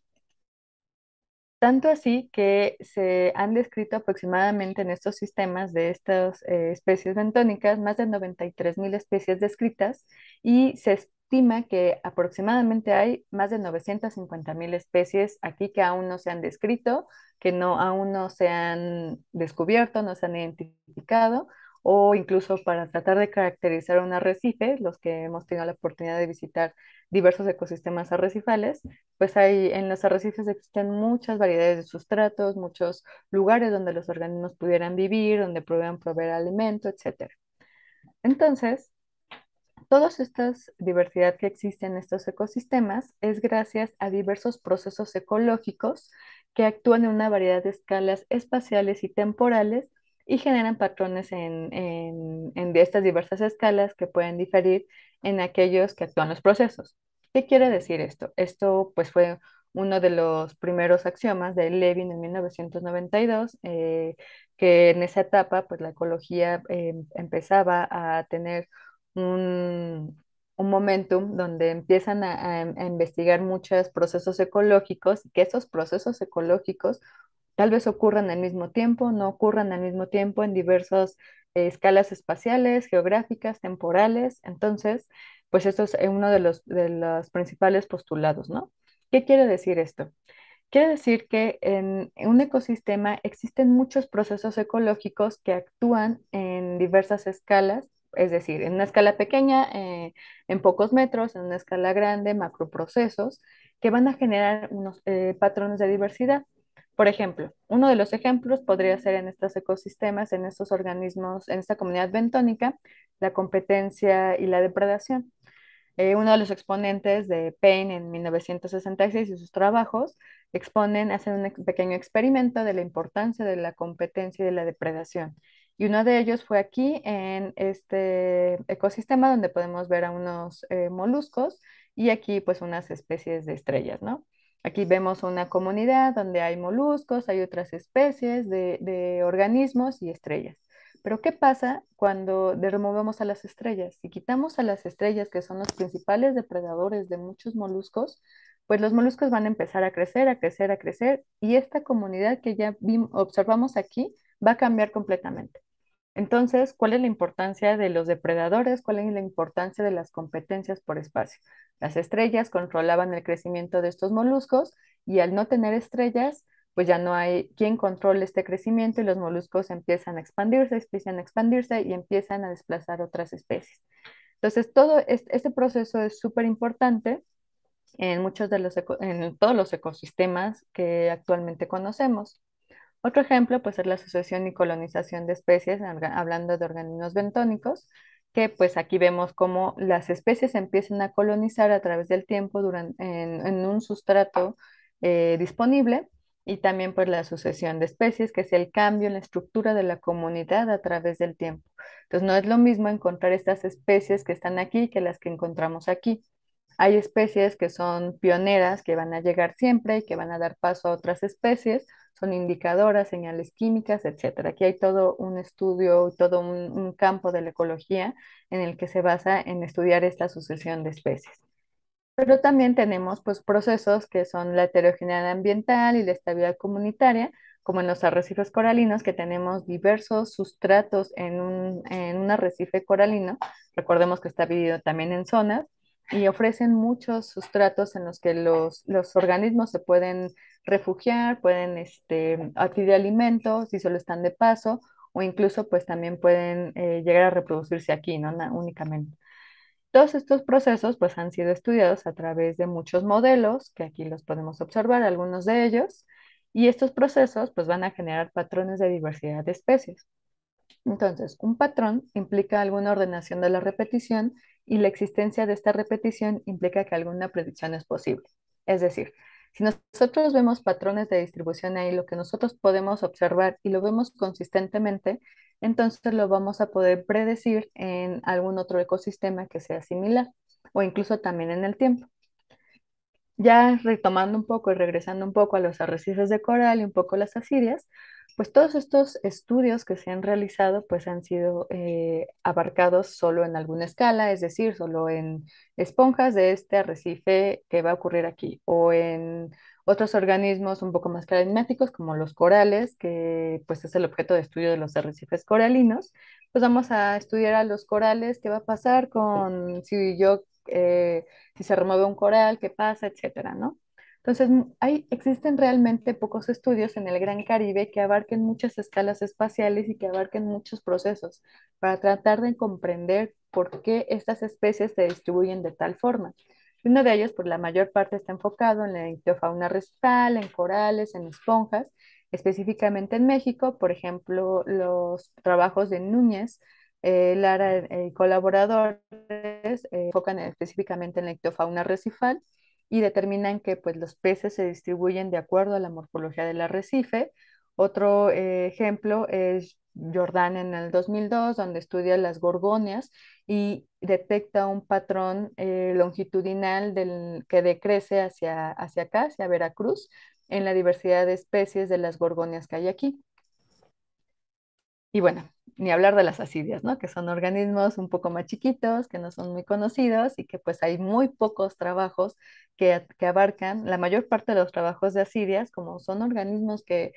Tanto así que se han descrito aproximadamente en estos sistemas de estas especies bentónicas más de 93.000 especies descritas y se estima que aproximadamente hay más de 950.000 especies aquí que aún no se han descrito, que aún no se han descubierto, no se han identificado o incluso para tratar de caracterizar un arrecife, los que hemos tenido la oportunidad de visitar diversos ecosistemas arrecifales, pues en los arrecifes existen muchas variedades de sustratos, muchos lugares donde los organismos pudieran vivir, donde pudieran proveer alimento, etcétera. Entonces, toda esta diversidad que existe en estos ecosistemas es gracias a diversos procesos ecológicos que actúan en una variedad de escalas espaciales y temporales y generan patrones de estas diversas escalas que pueden diferir en aquellos que actúan los procesos. ¿Qué quiere decir esto? Esto pues fue uno de los primeros axiomas de Levin en 1992, que en esa etapa pues la ecología empezaba a tener un momentum donde empiezan a investigar muchos procesos ecológicos, que esos procesos ecológicos tal vez ocurran al mismo tiempo, no ocurran al mismo tiempo en diversas escalas espaciales, geográficas, temporales. Entonces, pues esto es uno de los principales postulados, ¿no? ¿Qué quiere decir esto? Quiere decir que en un ecosistema existen muchos procesos ecológicos que actúan en diversas escalas Es decir, en una escala pequeña, en pocos metros, en una escala grande, macroprocesos que van a generar unos patrones de diversidad. Por ejemplo, uno de los ejemplos podría ser en estos ecosistemas, en estos organismos, en esta comunidad bentónica, la competencia y la depredación. Uno de los exponentes de Payne en 1966 y sus trabajos hacen un pequeño experimento de la importancia de la competencia y de la depredación. Y uno de ellos fue aquí en este ecosistema donde podemos ver a unos moluscos y aquí pues unas especies de estrellas, ¿no? Aquí vemos una comunidad donde hay moluscos, hay otras especies de organismos y estrellas. Pero ¿qué pasa cuando removemos a las estrellas? Si quitamos a las estrellas, que son los principales depredadores de muchos moluscos, pues los moluscos van a empezar a crecer, a crecer, a crecer, y esta comunidad que ya observamos aquí va a cambiar completamente. Entonces, ¿cuál es la importancia de los depredadores? ¿Cuál es la importancia de las competencias por espacio? Las estrellas controlaban el crecimiento de estos moluscos y al no tener estrellas, pues ya no hay quien controle este crecimiento y los moluscos empiezan a expandirse y empiezan a desplazar otras especies. Entonces, todo este proceso es súper importante en en todos los ecosistemas que actualmente conocemos. Otro ejemplo puede ser la asociación y colonización de especies, hablando de organismos bentónicos, que pues aquí vemos cómo las especies empiezan a colonizar a través del tiempo en un sustrato disponible y también pues la sucesión de especies, que es el cambio en la estructura de la comunidad a través del tiempo. Entonces no es lo mismo encontrar estas especies que están aquí que las que encontramos aquí. Hay especies que son pioneras, que van a llegar siempre y que van a dar paso a otras especies, son indicadoras, señales químicas, etcétera. Aquí hay todo un estudio, todo un campo de la ecología en el que se basa en estudiar esta sucesión de especies. Pero también tenemos pues procesos que son la heterogeneidad ambiental y la estabilidad comunitaria, como en los arrecifes coralinos, que tenemos diversos sustratos en un arrecife coralino. Recordemos que está dividido también en zonas y ofrecen muchos sustratos en los que los organismos se pueden refugiar, pueden adquirir alimentos si solo están de paso, o incluso pues también pueden llegar a reproducirse aquí, no únicamente. Todos estos procesos pues han sido estudiados a través de muchos modelos, que aquí los podemos observar, algunos de ellos, y estos procesos pues van a generar patrones de diversidad de especies. Entonces, un patrón implica alguna ordenación de la repetición y la existencia de esta repetición implica que alguna predicción es posible. Es decir, si nosotros vemos patrones de distribución ahí, lo que nosotros podemos observar y lo vemos consistentemente, entonces lo vamos a poder predecir en algún otro ecosistema que sea similar o incluso también en el tiempo. Ya retomando un poco y regresando un poco a los arrecifes de coral y un poco las asidias, pues todos estos estudios que se han realizado pues han sido abarcados solo en alguna escala, es decir, solo en esponjas de este arrecife que va a ocurrir aquí o en otros organismos un poco más carismáticos como los corales, que pues es el objeto de estudio de los arrecifes coralinos. Pues vamos a estudiar a los corales, qué va a pasar con si yo si se remueve un coral, qué pasa, etcétera, ¿no? Entonces, existen realmente pocos estudios en el Gran Caribe que abarquen muchas escalas espaciales y que abarquen muchos procesos para tratar de comprender por qué estas especies se distribuyen de tal forma. Uno de ellos, por la mayor parte, está enfocado en la ictiofauna rectal, en corales, en esponjas, específicamente en México, por ejemplo, los trabajos de Núñez, Lara y colaboradores enfocan específicamente en la ictiofauna recifal y determinan que pues, los peces se distribuyen de acuerdo a la morfología del arrecife. Otro ejemplo es Jordan en el 2002, donde estudia las gorgonias y detecta un patrón longitudinal que decrece hacia acá, hacia Veracruz, en la diversidad de especies de las gorgonias que hay aquí. Y bueno, ni hablar de las asidias, ¿no? Que son organismos un poco más chiquitos, que no son muy conocidos y que pues hay muy pocos trabajos que abarcan la mayor parte de los trabajos de asidias, como son organismos que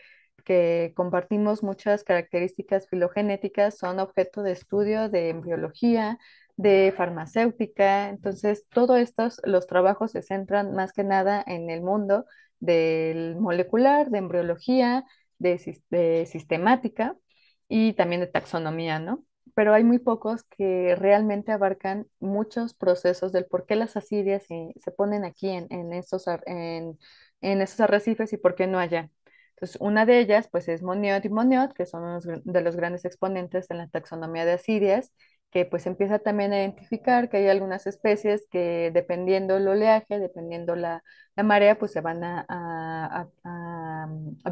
compartimos muchas características filogenéticas, son objeto de estudio de embriología, de farmacéutica. Entonces, todos estos, los trabajos se centran más que nada en el mundo del molecular, de embriología, de sistemática y también de taxonomía, ¿no? pero hay muy pocos que realmente abarcan muchos procesos del por qué las asidias se ponen aquí en estos arrecifes y por qué no allá. Entonces, una de ellas, pues, es Monniot y Monniot, que son de los grandes exponentes en la taxonomía de asidias, que pues empieza también a identificar que hay algunas especies que dependiendo el oleaje, dependiendo la marea, pues se van a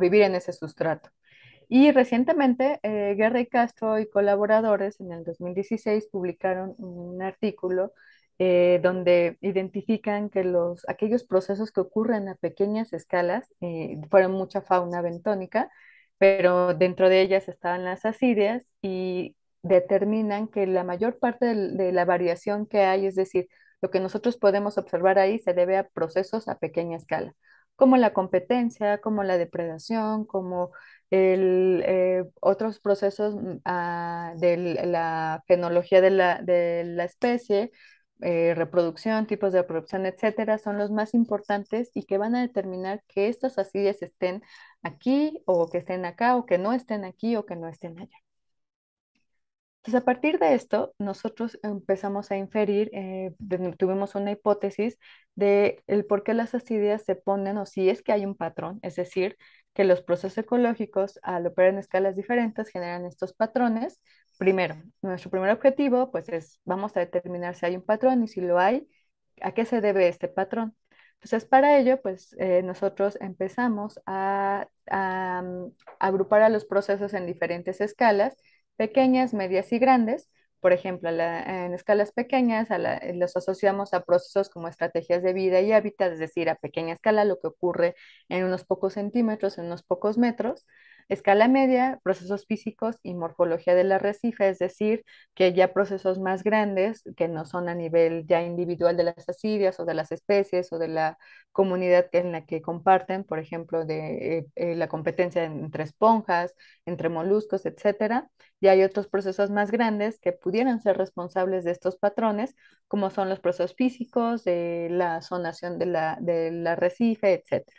vivir en ese sustrato. Y recientemente, Guerra y Castro y colaboradores en el 2016 publicaron un artículo donde identifican que aquellos procesos que ocurren a pequeñas escalas, fueron mucha fauna bentónica, pero dentro de ellas estaban las asidias y determinan que la mayor parte de la variación que hay, es decir, lo que nosotros podemos observar ahí se debe a procesos a pequeña escala, como la competencia, como la depredación, como otros procesos de la fenología de la especie, reproducción, tipos de reproducción, etcétera, son los más importantes y que van a determinar que estas asidias estén aquí o que estén acá o que no estén aquí o que no estén allá. Entonces, a partir de esto, nosotros empezamos a inferir, tuvimos una hipótesis de el por qué las asidias se ponen, o si es que hay un patrón, es decir, que los procesos ecológicos, al operar en escalas diferentes, generan estos patrones. Primero, nuestro primer objetivo, pues es, vamos a determinar si hay un patrón y si lo hay, ¿a qué se debe este patrón? Entonces, para ello, pues nosotros empezamos a agrupar a los procesos en diferentes escalas pequeñas, medias y grandes. Por ejemplo, en escalas pequeñas los asociamos a procesos como estrategias de vida y hábitat, es decir, a pequeña escala, lo que ocurre en unos pocos centímetros, en unos pocos metros. Escala media, procesos físicos y morfología del arrecife, es decir, que ya procesos más grandes, que no son a nivel ya individual de las asidias o de las especies o de la comunidad en la que comparten, por ejemplo, de la competencia entre esponjas, entre moluscos, etcétera. Y hay otros procesos más grandes que pudieran ser responsables de estos patrones, como son los procesos físicos, de la zonación del arrecife, etcétera.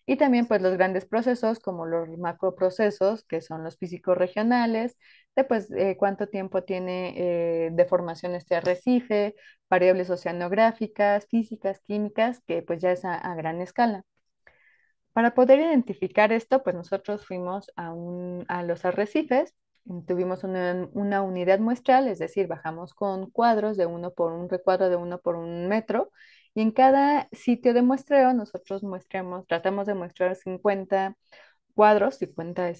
Y también pues los grandes procesos como los macroprocesos, que son los físicos regionales, de pues cuánto tiempo tiene de formación este arrecife, variables oceanográficas, físicas, químicas, que pues ya es a gran escala. Para poder identificar esto, pues nosotros fuimos a los arrecifes, tuvimos una unidad muestral, es decir, bajamos con cuadros de uno por un recuadro de 1 por 1 metro, y en cada sitio de muestreo nosotros tratamos de muestrear 50 cuadros, 50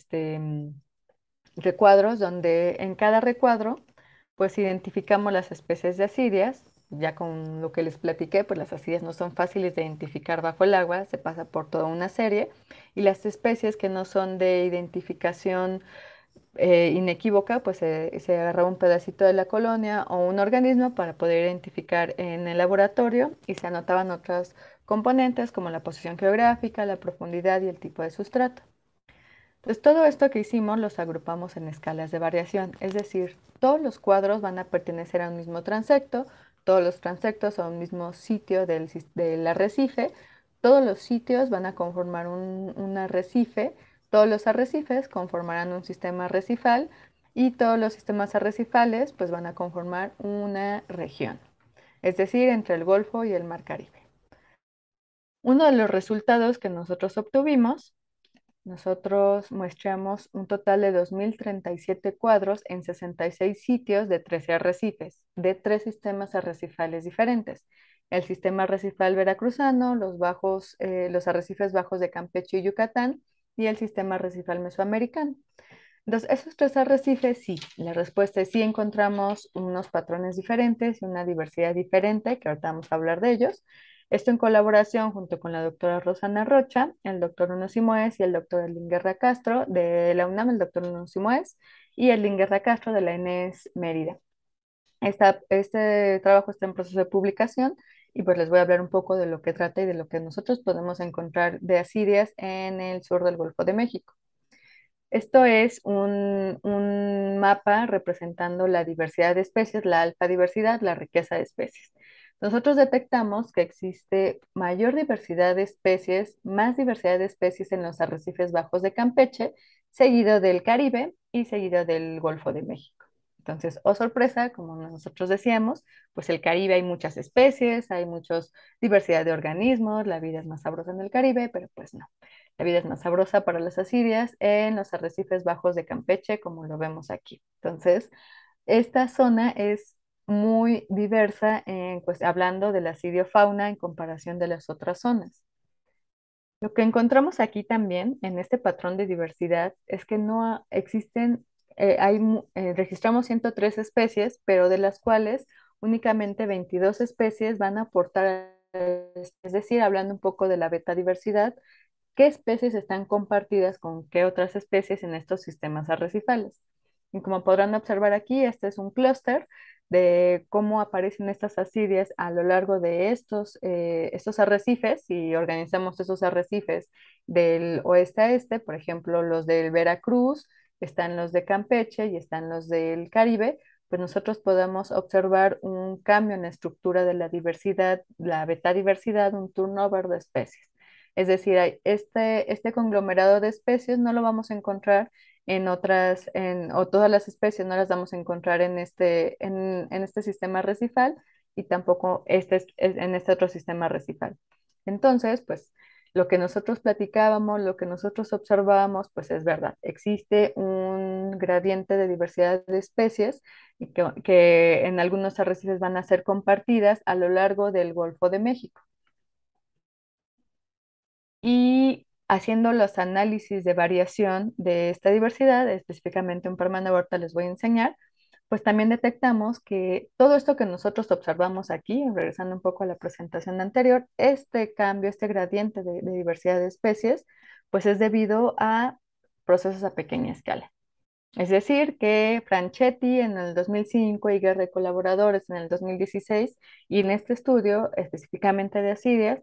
recuadros, donde en cada recuadro pues identificamos las especies de asidias. Ya con lo que les platiqué, pues las asidias no son fáciles de identificar bajo el agua, se pasa por toda una serie, y las especies que no son de identificación inequívoca, pues se agarraba un pedacito de la colonia o un organismo para poder identificar en el laboratorio y se anotaban otras componentes como la posición geográfica, la profundidad y el tipo de sustrato. Entonces, todo esto que hicimos los agrupamos en escalas de variación, es decir, todos los cuadros van a pertenecer a un mismo transecto, todos los transectos a un mismo sitio del arrecife, todos los sitios van a conformar un arrecife, todos los arrecifes conformarán un sistema arrecifal y todos los sistemas arrecifales pues van a conformar una región, es decir, entre el Golfo y el Mar Caribe. Uno de los resultados que nosotros obtuvimos, nosotros muestramos un total de 2037 cuadros en 66 sitios de 13 arrecifes, de 3 sistemas arrecifales diferentes. El sistema arrecifal veracruzano, los arrecifes bajos de Campeche y Yucatán y el sistema arrecifal mesoamericano. Entonces, esos 3 arrecifes, sí, la respuesta es sí encontramos unos patrones diferentes y una diversidad diferente, que ahorita vamos a hablar de ellos. Esto en colaboración junto con la doctora Rosana Rocha, el doctor Uno Simoes y el doctor Elín Guerra Castro de la UNAM, el doctor Uno Simoes y Elín Guerra Castro de la ENES Mérida. Este trabajo está en proceso de publicación y pues les voy a hablar un poco de lo que trata y de lo que nosotros podemos encontrar de asidias en el sur del Golfo de México. Esto es un mapa representando la diversidad de especies, la alfa diversidad, la riqueza de especies. Nosotros detectamos que existe mayor diversidad de especies, más diversidad de especies en los arrecifes bajos de Campeche, seguido del Caribe y seguido del Golfo de México. Entonces, oh sorpresa, como nosotros decíamos, pues el Caribe hay muchas especies, hay mucha diversidad de organismos, la vida es más sabrosa en el Caribe, pero pues no. La vida es más sabrosa para las asidias en los arrecifes bajos de Campeche, como lo vemos aquí. Entonces, esta zona es muy diversa pues, hablando de la asidiofauna en comparación de las otras zonas. Lo que encontramos aquí también en este patrón de diversidad es que no existen, registramos 103 especies, pero de las cuales únicamente 22 especies van a aportar, es decir, hablando un poco de la beta diversidad, qué especies están compartidas con qué otras especies en estos sistemas arrecifales. Y como podrán observar aquí, este es un clúster de cómo aparecen estas asidias a lo largo de estos arrecifes, y organizamos esos arrecifes del oeste a este, por ejemplo, los del Veracruz, están los de Campeche y están los del Caribe, pues nosotros podemos observar un cambio en la estructura de la diversidad, la beta diversidad, un turnover de especies. Es decir, este conglomerado de especies no lo vamos a encontrar en otras, o todas las especies no las vamos a encontrar en este sistema recifal y tampoco en este otro sistema recifal. Entonces, pues lo que nosotros platicábamos, lo que nosotros observábamos, pues es verdad. Existe un gradiente de diversidad de especies y que en algunos arrecifes van a ser compartidas a lo largo del Golfo de México. Y haciendo los análisis de variación de esta diversidad, específicamente un permane ahorita les voy a enseñar, pues también detectamos que todo esto que nosotros observamos aquí, regresando un poco a la presentación anterior, este cambio, este gradiente de diversidad de especies, pues es debido a procesos a pequeña escala. Es decir, que Franchetti en el 2005 y Guerra y colaboradores en el 2016, y en este estudio específicamente de asidias,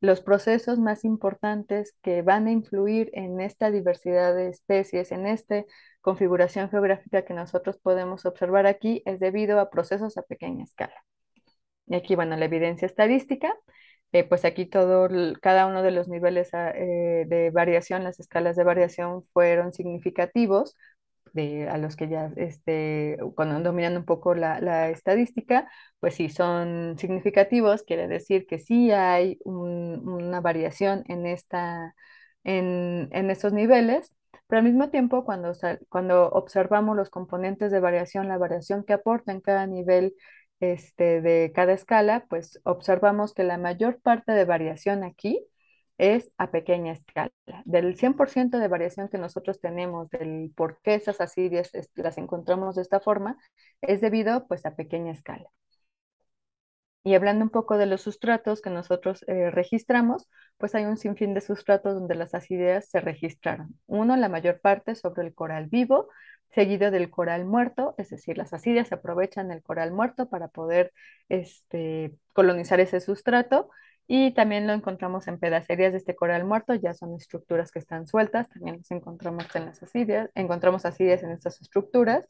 los procesos más importantes que van a influir en esta diversidad de especies, en esta configuración geográfica que nosotros podemos observar aquí, es debido a procesos a pequeña escala. Y aquí, bueno, la evidencia estadística, pues aquí cada uno de los niveles de variación, las escalas de variación fueron significativos a los que ya, cuando dominan un poco la estadística, pues sí son significativos, quiere decir que sí hay una variación en estos niveles, pero al mismo tiempo cuando observamos los componentes de variación, la variación que aporta en cada nivel de cada escala, pues observamos que la mayor parte de variación aquí es a pequeña escala. Del 100% de variación que nosotros tenemos, del por qué esas asidias las encontramos de esta forma, es debido pues a pequeña escala. Y hablando un poco de los sustratos que nosotros registramos, pues hay un sinfín de sustratos donde las asidias se registraron. Uno, la mayor parte sobre el coral vivo, seguido del coral muerto, es decir, las asidias aprovechan el coral muerto para poder colonizar ese sustrato. Y también lo encontramos en pedacerías de este coral muerto, ya son estructuras que están sueltas, también los encontramos en las asidias, encontramos asidias en estas estructuras,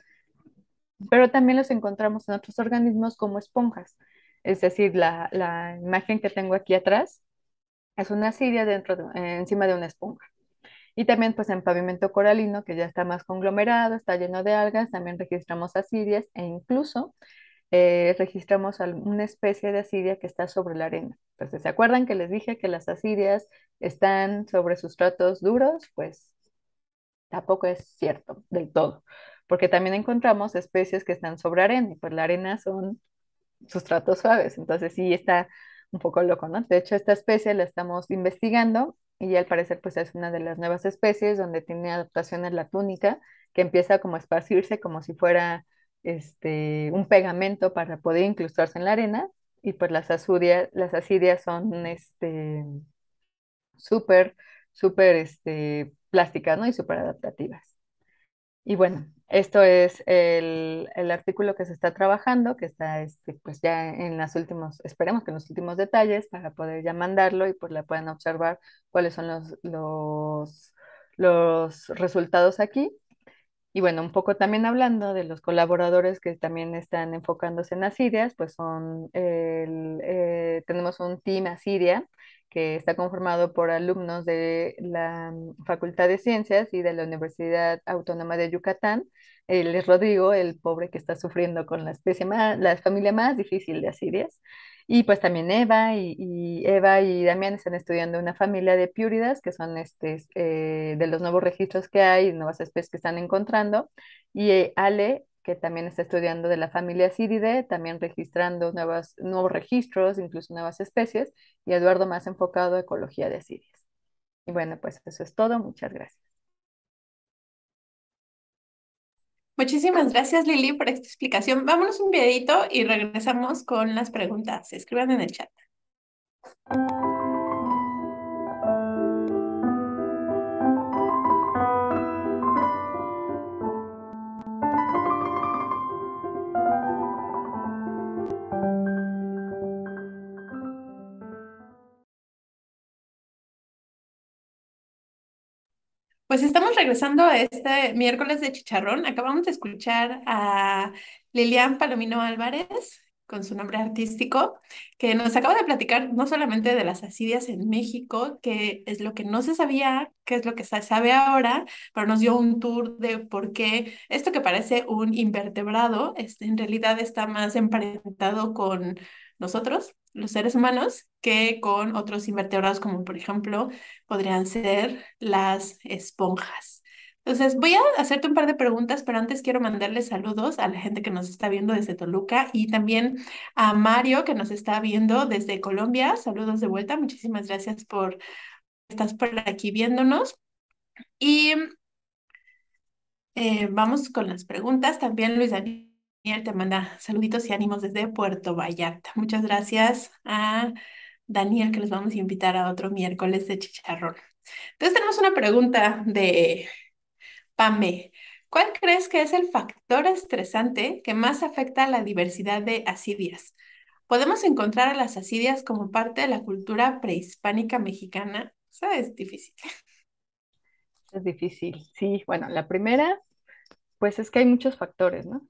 pero también los encontramos en otros organismos como esponjas. Es decir, la imagen que tengo aquí atrás es una asidia encima de una esponja. Y también pues en pavimento coralino, que ya está más conglomerado, está lleno de algas, también registramos asidias e incluso registramos una especie de asidia que está sobre la arena. Entonces, ¿se acuerdan que les dije que las asidias están sobre sustratos duros? Pues tampoco es cierto del todo, porque también encontramos especies que están sobre arena, y pues la arena son sustratos suaves, entonces sí está un poco loco, ¿no? De hecho, esta especie la estamos investigando y al parecer pues es una de las nuevas especies donde tiene adaptaciones la túnica, que empieza como a esparcirse como si fuera un pegamento para poder incrustarse en la arena, y pues las asidias son súper, súper plásticas, ¿no? Y súper adaptativas. Y bueno, esto es el artículo que se está trabajando, que está pues ya en los últimos, esperemos que en los últimos detalles para poder ya mandarlo y pues la puedan observar cuáles son los resultados aquí. Y bueno, un poco también hablando de los colaboradores que también están enfocándose en Asiria, pues tenemos un team Asiria que está conformado por alumnos de la Facultad de Ciencias y de la Universidad Autónoma de Yucatán. Él es Rodrigo, el pobre que está sufriendo con la especie más, la familia más difícil de asirias. Y pues también Eva y Damián están estudiando una familia de piúridas, que son de los nuevos registros que hay, nuevas especies que están encontrando. Y Ale, que también está estudiando de la familia Ciridae, también registrando nuevos registros, incluso nuevas especies. Y Eduardo más enfocado a ecología de asirias. Y bueno, pues eso es todo. Muchas gracias. Muchísimas gracias, Lili, por esta explicación. Vámonos un videito y regresamos con las preguntas. Escriban en el chat. Pues estamos regresando a este miércoles de chicharrón. Acabamos de escuchar a Lilian Palomino Álvarez con su nombre artístico, que nos acaba de platicar no solamente de las asidias en México, que es lo que no se sabía, que es lo que se sabe ahora, pero nos dio un tour de por qué esto que parece un invertebrado, en realidad está más emparentado con nosotros, los seres humanos, que con otros invertebrados, como por ejemplo podrían ser las esponjas. Entonces, voy a hacerte un par de preguntas, pero antes quiero mandarles saludos a la gente que nos está viendo desde Toluca y también a Mario que nos está viendo desde Colombia. Saludos de vuelta. Muchísimas gracias por estar por aquí viéndonos. Y vamos con las preguntas. También Luis Daniel te manda saluditos y ánimos desde Puerto Vallarta. Muchas gracias a Daniel que los vamos a invitar a otro miércoles de chicharrón. Entonces tenemos una pregunta de Pame. ¿Cuál crees que es el factor estresante que más afecta a la diversidad de asidias? ¿Podemos encontrar a las asidias como parte de la cultura prehispánica mexicana? Eso es difícil. Es difícil. Sí, bueno, la primera, pues es que hay muchos factores, ¿no?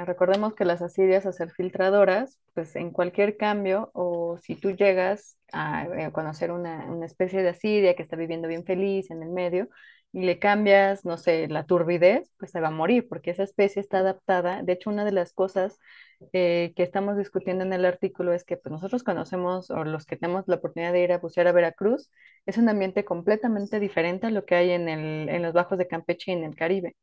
Recordemos que las asidias, a ser filtradoras, pues en cualquier cambio o si tú llegas a conocer una especie de asidia que está viviendo bien feliz en el medio y le cambias, no sé, la turbidez, pues se va a morir porque esa especie está adaptada. De hecho, una de las cosas que estamos discutiendo en el artículo es que pues, nosotros conocemos o los que tenemos la oportunidad de ir a bucear a Veracruz, es un ambiente completamente diferente a lo que hay en los bajos de Campeche y en el Caribe.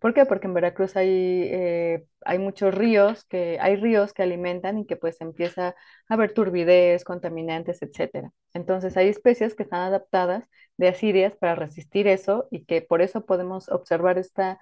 ¿Por qué? Porque en Veracruz hay muchos hay ríos que alimentan y que pues empieza a haber turbidez, contaminantes, etcétera. Entonces hay especies que están adaptadas de asidias para resistir eso y que por eso podemos observar esta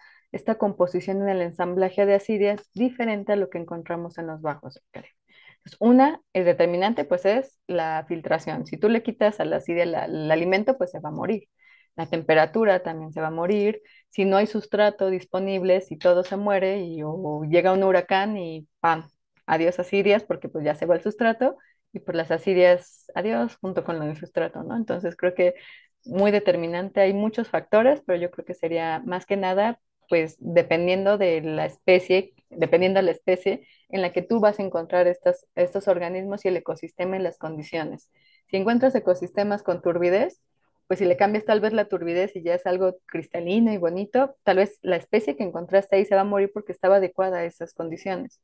composición en el ensamblaje de asidias diferente a lo que encontramos en los bajos del Caribe. Entonces, una, el determinante pues es la filtración. Si tú le quitas a la asidia el alimento, pues se va a morir. La temperatura también se va a morir. Si no hay sustrato disponible, si todo se muere o llega un huracán y ¡pam! Adiós asirias, porque pues ya se va el sustrato y pues las asirias, adiós, junto con el sustrato, ¿no? Entonces creo que muy determinante, hay muchos factores, pero yo creo que sería más que nada, pues dependiendo de la especie, dependiendo de la especie en la que tú vas a encontrar estos organismos y el ecosistema y las condiciones. Si encuentras ecosistemas con turbidez, pues si le cambias tal vez la turbidez y ya es algo cristalino y bonito, tal vez la especie que encontraste ahí se va a morir porque estaba adecuada a esas condiciones,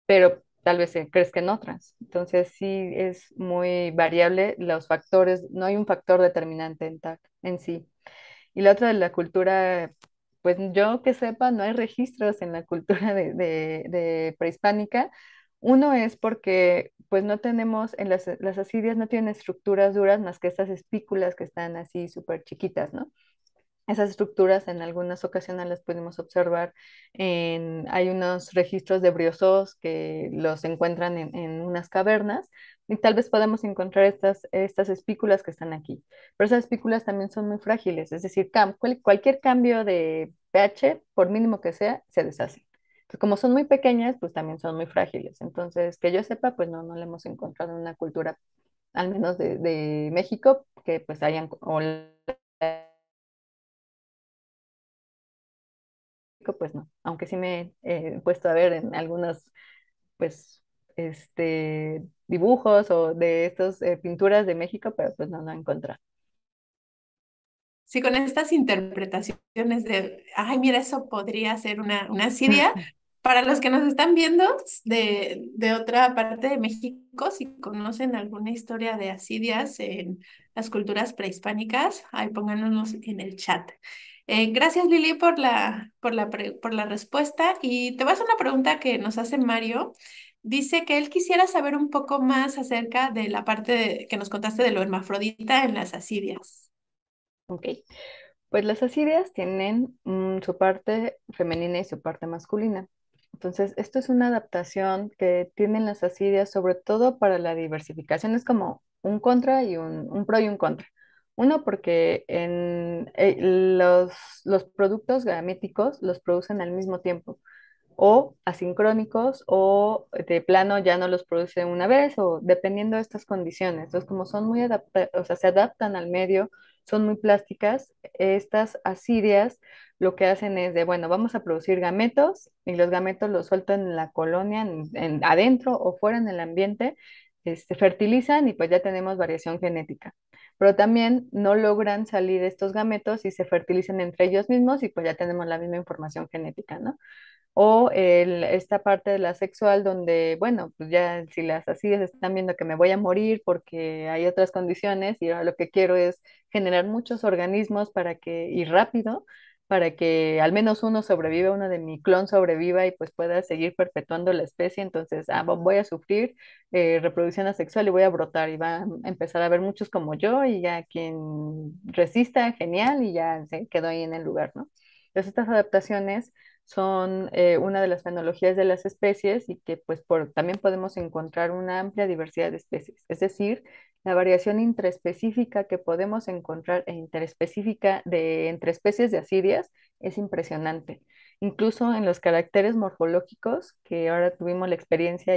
pero tal vez crees que en otras. Entonces sí es muy variable los factores, no hay un factor determinante en sí. Y la otra de la cultura, pues yo que sepa, no hay registros en la cultura de prehispánica. Uno es porque pues no tenemos, las asidias no tienen estructuras duras más que estas espículas que están así súper chiquitas, ¿no? Esas estructuras en algunas ocasiones las podemos observar hay unos registros de briozoos que los encuentran en unas cavernas y tal vez podemos encontrar estas espículas que están aquí. Pero esas espículas también son muy frágiles, es decir, cualquier cambio de pH, por mínimo que sea, se deshace. Entonces, como son muy pequeñas, pues también son muy frágiles. Entonces, que yo sepa, pues no le hemos encontrado en una cultura, al menos de México, que pues hayan, o pues no, aunque sí me he puesto a ver en algunos, pues, dibujos o de estas pinturas de México, pero pues no encontré. Sí, con estas interpretaciones de, ay, mira, eso podría ser una asidia. Para los que nos están viendo de otra parte de México, si conocen alguna historia de asidias en las culturas prehispánicas, ahí pónganos en el chat. Gracias, Lili, por la respuesta. Y te voy a hacer una pregunta que nos hace Mario. Dice que él quisiera saber un poco más acerca de la parte que nos contaste de lo hermafrodita en las asidias. Ok, pues las asirias tienen su parte femenina y su parte masculina. Entonces, esto es una adaptación que tienen las asirias sobre todo para la diversificación. Es como un contra y un pro y un contra. Uno, porque los productos gaméticos los producen al mismo tiempo o asincrónicos o de plano ya no los produce una vez o dependiendo de estas condiciones. Entonces, como son muy o sea, se adaptan al medio, son muy plásticas, estas asirias lo que hacen es de, bueno, vamos a producir gametos y los gametos los sueltan en la colonia, adentro o fuera en el ambiente, fertilizan y pues ya tenemos variación genética. Pero también no logran salir estos gametos y se fertilizan entre ellos mismos y pues ya tenemos la misma información genética, ¿no? O esta parte de la sexual donde, bueno, pues ya si las así están viendo que me voy a morir porque hay otras condiciones y ahora lo que quiero es generar muchos organismos y rápido, para que al menos uno sobreviva, uno de mi clon sobreviva y pues pueda seguir perpetuando la especie. Entonces, voy a sufrir reproducción asexual y voy a brotar y va a empezar a haber muchos como yo y ya quien resista, genial, y ya se quedó ahí en el lugar, ¿no? Entonces, estas adaptaciones son una de las fenologías de las especies y que pues también podemos encontrar una amplia diversidad de especies. Es decir, la variación intraespecífica que podemos encontrar interespecífica entre especies de asirias es impresionante. Incluso en los caracteres morfológicos, que ahora tuvimos la experiencia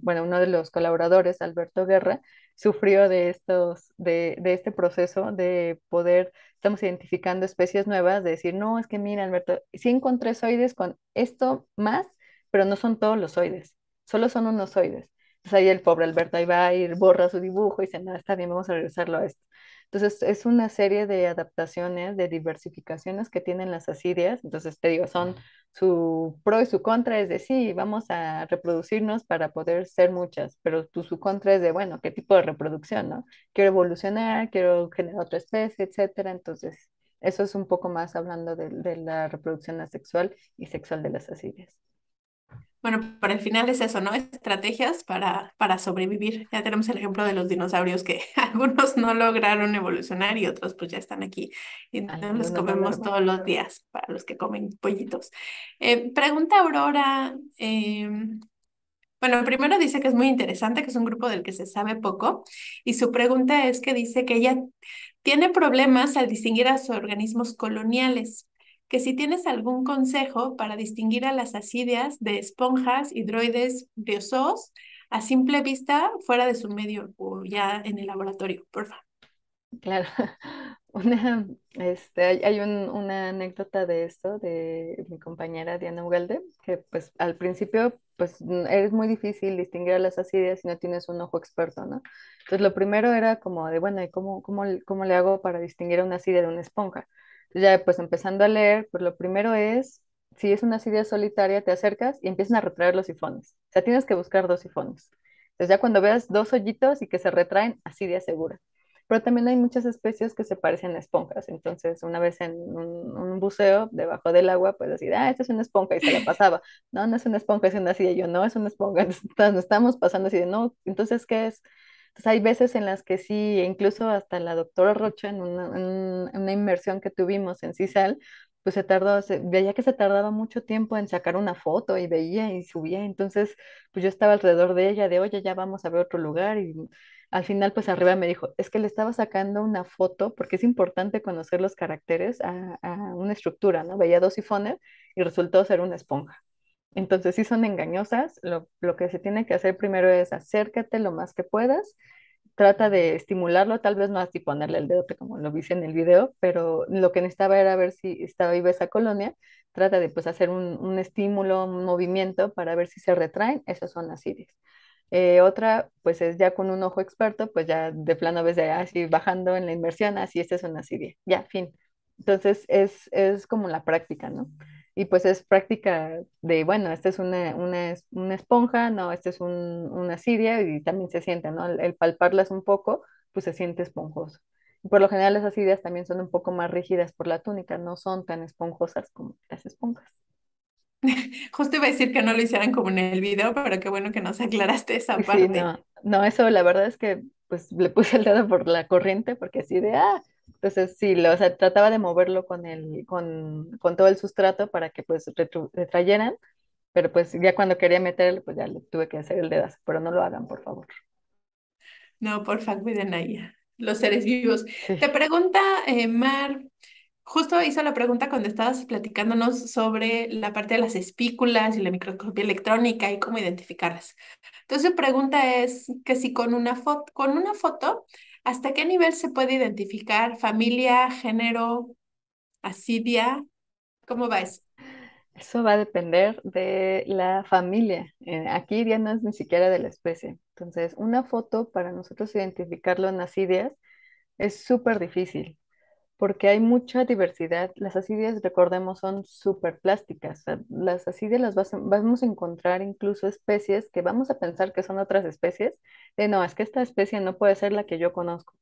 bueno, uno de los colaboradores, Alberto Guerra, sufrió de este proceso de poder. Estamos identificando especies nuevas, de decir, no, es que mira, Alberto, sí encontré zoides con esto más, pero no son todos los zoides, solo son unos zoides. Entonces ahí el pobre Alberto ahí va a ir, borra su dibujo y dice, no, está bien, vamos a regresarlo a esto. Entonces es una serie de adaptaciones, de diversificaciones que tienen las asirias. Entonces te digo, son su pro y su contra es de sí, vamos a reproducirnos para poder ser muchas, pero su contra es de, bueno, ¿qué tipo de reproducción, no? Quiero evolucionar, quiero generar otra especie, etcétera. Entonces, eso es un poco más hablando de la reproducción asexual y sexual de las asirias. Bueno, para el final es eso, ¿no? Estrategias para sobrevivir. Ya tenemos el ejemplo de los dinosaurios que algunos no lograron evolucionar y otros pues ya están aquí y no los Algunos no comemos normal. todos los días para los que comen pollitos. Pregunta Aurora, bueno, primero dice que es muy interesante, que es un grupo del que se sabe poco, y su pregunta es que dice que ella tiene problemas al distinguir a los organismos coloniales, que si tienes algún consejo para distinguir a las ascidias de esponjas, hidroides, briozoos, a simple vista, fuera de su medio o ya en el laboratorio, por favor. Claro, una anécdota de esto de mi compañera Diana Ugalde, que pues al principio pues es muy difícil distinguir a las ascidias si no tienes un ojo experto, ¿no? Entonces lo primero era como de, bueno, ¿y cómo le hago para distinguir a una ascidia de una esponja? Entonces ya pues empezando a leer, pues lo primero es, si es una ascidia solitaria, te acercas y empiezan a retraer los sifones. O sea, tienes que buscar dos sifones. Entonces ya cuando veas dos hoyitos y que se retraen, ascidia segura. Pero también hay muchas especies que se parecen a esponjas. Entonces, una vez en un buceo debajo del agua, pues decir, esta es una esponja y se la pasaba. No, no es una esponja, es una así. Y yo, no, es una esponja. Entonces, nos estamos pasando así de, no, entonces, ¿qué es? Entonces, hay veces en las que sí, e incluso hasta la doctora Rocha, en una inmersión que tuvimos en CISAL, pues veía que se tardaba mucho tiempo en sacar una foto y veía y subía. Entonces, pues yo estaba alrededor de ella, de, oye, ya vamos a ver otro lugar. Y al final, pues arriba me dijo, es que le estaba sacando una foto porque es importante conocer los caracteres a una estructura, ¿no? Veía dos sifones y resultó ser una esponja. Entonces, sí son engañosas. Lo que se tiene que hacer primero es acércate lo más que puedas, trata de estimularlo, tal vez no así ponerle el dedo como lo viste en el video, pero lo que necesitaba era ver si estaba viva esa colonia. Trata de pues hacer un estímulo, un movimiento para ver si se retraen, esas son las iris. Otra, pues es ya con un ojo experto, pues ya de plano ves de así bajando en la inversión, así esta es una asidia, ya, fin. Entonces es como la práctica, ¿no? Y pues es práctica de, bueno, esta es una esponja, no, esta es una asidia y también se siente, ¿no? El palparlas un poco, pues se siente esponjoso. Y por lo general las asidias también son un poco más rígidas por la túnica, no son tan esponjosas como las esponjas. Justo iba a decir que no lo hicieran como en el video, pero qué bueno que nos aclaraste Y esa sí, parte. no, no, eso la verdad es que pues le puse el dedo por la corriente porque así de, entonces sí, o sea, trataba de moverlo con todo el sustrato para que pues retrayeran, pero pues ya cuando quería meterlo, pues ya le tuve que hacer el dedazo, pero no lo hagan, por favor. No, porfa, cuiden ahí a los seres vivos. Sí, Te pregunta, Mar, justo hizo la pregunta cuando estabas platicándonos sobre la parte de las espículas y la microscopía electrónica y cómo identificarlas. Entonces, su pregunta es que si con una foto, ¿hasta qué nivel se puede identificar familia, género, asidia? ¿Cómo va eso? eso va a depender de la familia. Aquí ya no es ni siquiera de la especie. Entonces, una foto para nosotros identificarlo en asidias es súper difícil, porque hay mucha diversidad. Las asidias, recordemos, son súper plásticas. O sea, las asidias vamos a encontrar incluso especies que vamos a pensar que son otras especies, de no, es que esta especie no puede ser la que yo conozco.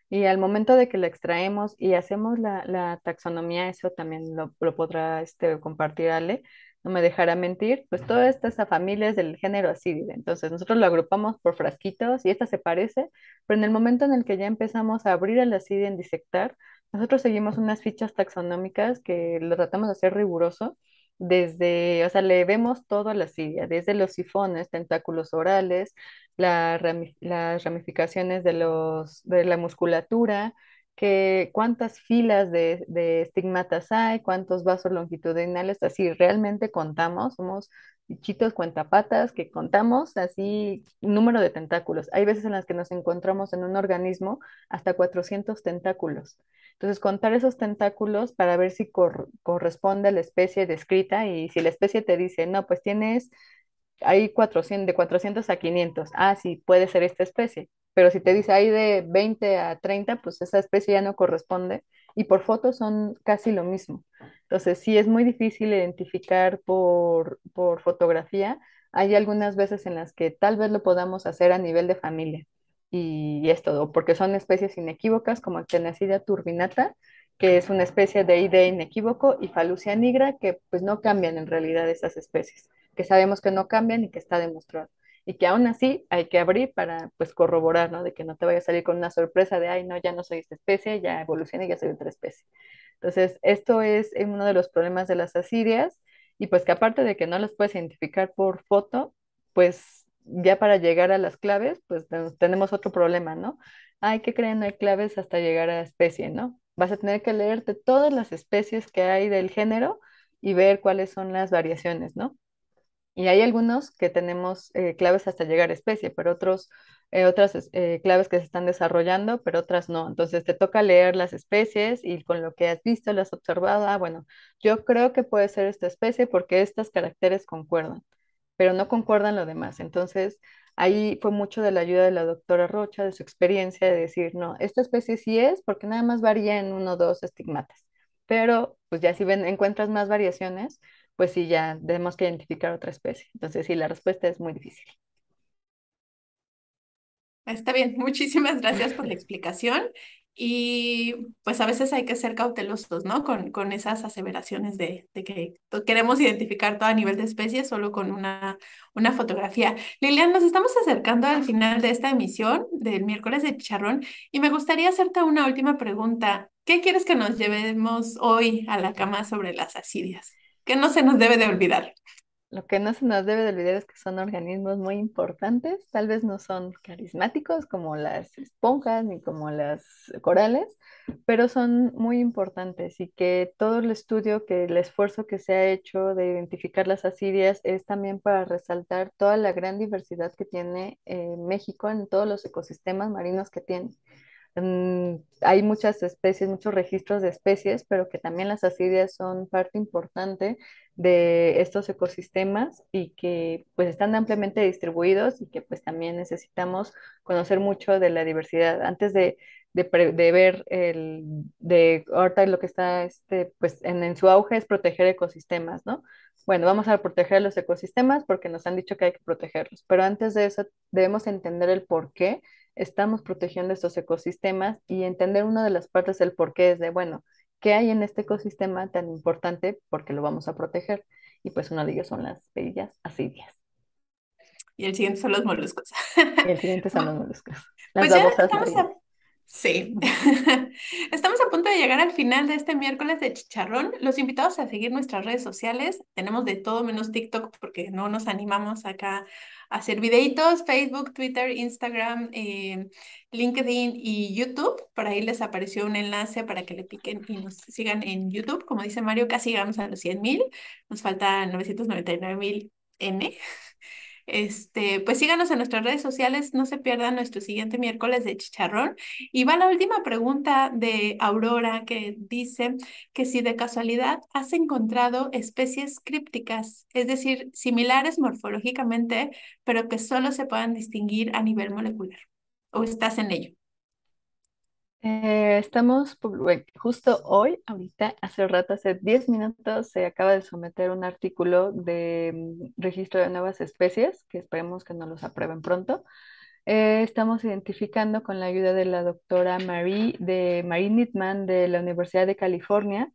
Y al momento de que la extraemos y hacemos la taxonomía, eso también lo podrá compartir Ale, no me dejará mentir, pues toda esta familia es del género Asídide. Entonces nosotros lo agrupamos por frasquitos y esta se parece, pero en el momento en el que ya empezamos a abrir el Asídide en disectar, nosotros seguimos unas fichas taxonómicas que lo tratamos de hacer riguroso. Desde, o sea, le vemos todo a la asidia, desde los sifones, tentáculos orales, las ramificaciones de la musculatura, cuántas filas de estigmatas hay, cuántos vasos longitudinales, así realmente contamos, somos bichitos cuentapatas que contamos así número de tentáculos. Hay veces en las que nos encontramos en un organismo hasta 400 tentáculos. Entonces, contar esos tentáculos para ver si corresponde a la especie descrita y si la especie te dice, no, pues tienes hay 400, de 400 a 500. Sí, puede ser esta especie. Pero si te dice hay de 20 a 30, pues esa especie ya no corresponde. Y por foto son casi lo mismo. Entonces, sí es muy difícil identificar por fotografía. Hay algunas veces en las que tal vez lo podamos hacer a nivel de familia. Y es todo, porque son especies inequívocas como Ctenacida turbinata, que es una especie de ID inequívoco, y Falucia nigra, que pues no cambian en realidad esas especies, que sabemos que no cambian y que está demostrado. Y que aún así hay que abrir para pues corroborar, ¿no? De que no te vaya a salir con una sorpresa de, ay, no, ya no soy esta especie, ya evolucioné y ya soy otra especie. Entonces, esto es uno de los problemas de las asirias y pues que aparte de que no las puedes identificar por foto, pues ya para llegar a las claves, pues tenemos otro problema, ¿no? Ay, ¿qué creen? No hay claves hasta llegar a especie, ¿no? Vas a tener que leerte todas las especies que hay del género y ver cuáles son las variaciones, ¿no? Y hay algunos que tenemos claves hasta llegar a especie, pero otras claves que se están desarrollando, pero otras no. Entonces te toca leer las especies y con lo que has visto, lo has observado, bueno, yo creo que puede ser esta especie porque estos caracteres concuerdan, pero no concuerdan lo demás. Entonces ahí fue mucho de la ayuda de la doctora Rocha, de su experiencia, de decir, no, esta especie sí es porque nada más varía en uno o dos estigmatas. Pero pues ya si encuentras más variaciones, pues sí, ya tenemos que identificar otra especie. Entonces, sí, la respuesta es muy difícil. Está bien, muchísimas gracias por la explicación. Y pues a veces hay que ser cautelosos, ¿no? Con esas aseveraciones de que queremos identificar todo a nivel de especie solo con una fotografía. Lilian, nos estamos acercando al final de esta emisión del miércoles de Chicharrón y me gustaría hacerte una última pregunta. ¿Qué quieres que nos llevemos hoy a la cama sobre las asidias? ¿Qué no se nos debe de olvidar? Lo que no se nos debe de olvidar es que son organismos muy importantes, tal vez no son carismáticos como las esponjas ni como las corales, pero son muy importantes y que todo el estudio, que el esfuerzo que se ha hecho de identificar las asidias es también para resaltar toda la gran diversidad que tiene México en todos los ecosistemas marinos que tiene. hay muchas especies, muchos registros de especies, pero que también las ascidias son parte importante de estos ecosistemas y que pues están ampliamente distribuidos y que pues también necesitamos conocer mucho de la diversidad. Antes de ver de ahorita lo que está pues en su auge es proteger ecosistemas, ¿no? Bueno, vamos a proteger los ecosistemas porque nos han dicho que hay que protegerlos, pero antes de eso debemos entender el por qué estamos protegiendo estos ecosistemas y entender una de las partes del por qué es de, bueno, ¿qué hay en este ecosistema tan importante porque lo vamos a proteger? Y pues uno de ellos son las bellas ascidias. Y el siguiente son los moluscos. Y el siguiente son los moluscos, las Pues ya babosas estamos marinas. Sí. Estamos a punto de llegar al final de este miércoles de chicharrón. Los invitamos a seguir nuestras redes sociales. Tenemos de todo menos TikTok porque no nos animamos acá a hacer videitos. Facebook, Twitter, Instagram, LinkedIn y YouTube. Por ahí les apareció un enlace para que le piquen y nos sigan en YouTube. Como dice Mario, casi llegamos a los 100,000. Nos faltan 999,000 N. Pues síganos en nuestras redes sociales, no se pierdan nuestro siguiente miércoles de chicharrón. Y va la última pregunta de Aurora que dice que si de casualidad has encontrado especies crípticas, es decir, similares morfológicamente, pero que solo se puedan distinguir a nivel molecular, o estás en ello. Estamos, bueno, justo hoy, ahorita, hace rato, hace 10 minutos, se acaba de someter un artículo de registro de nuevas especies, que esperemos que nos los aprueben pronto. Estamos identificando con la ayuda de la doctora Marie Nittman de la Universidad de California.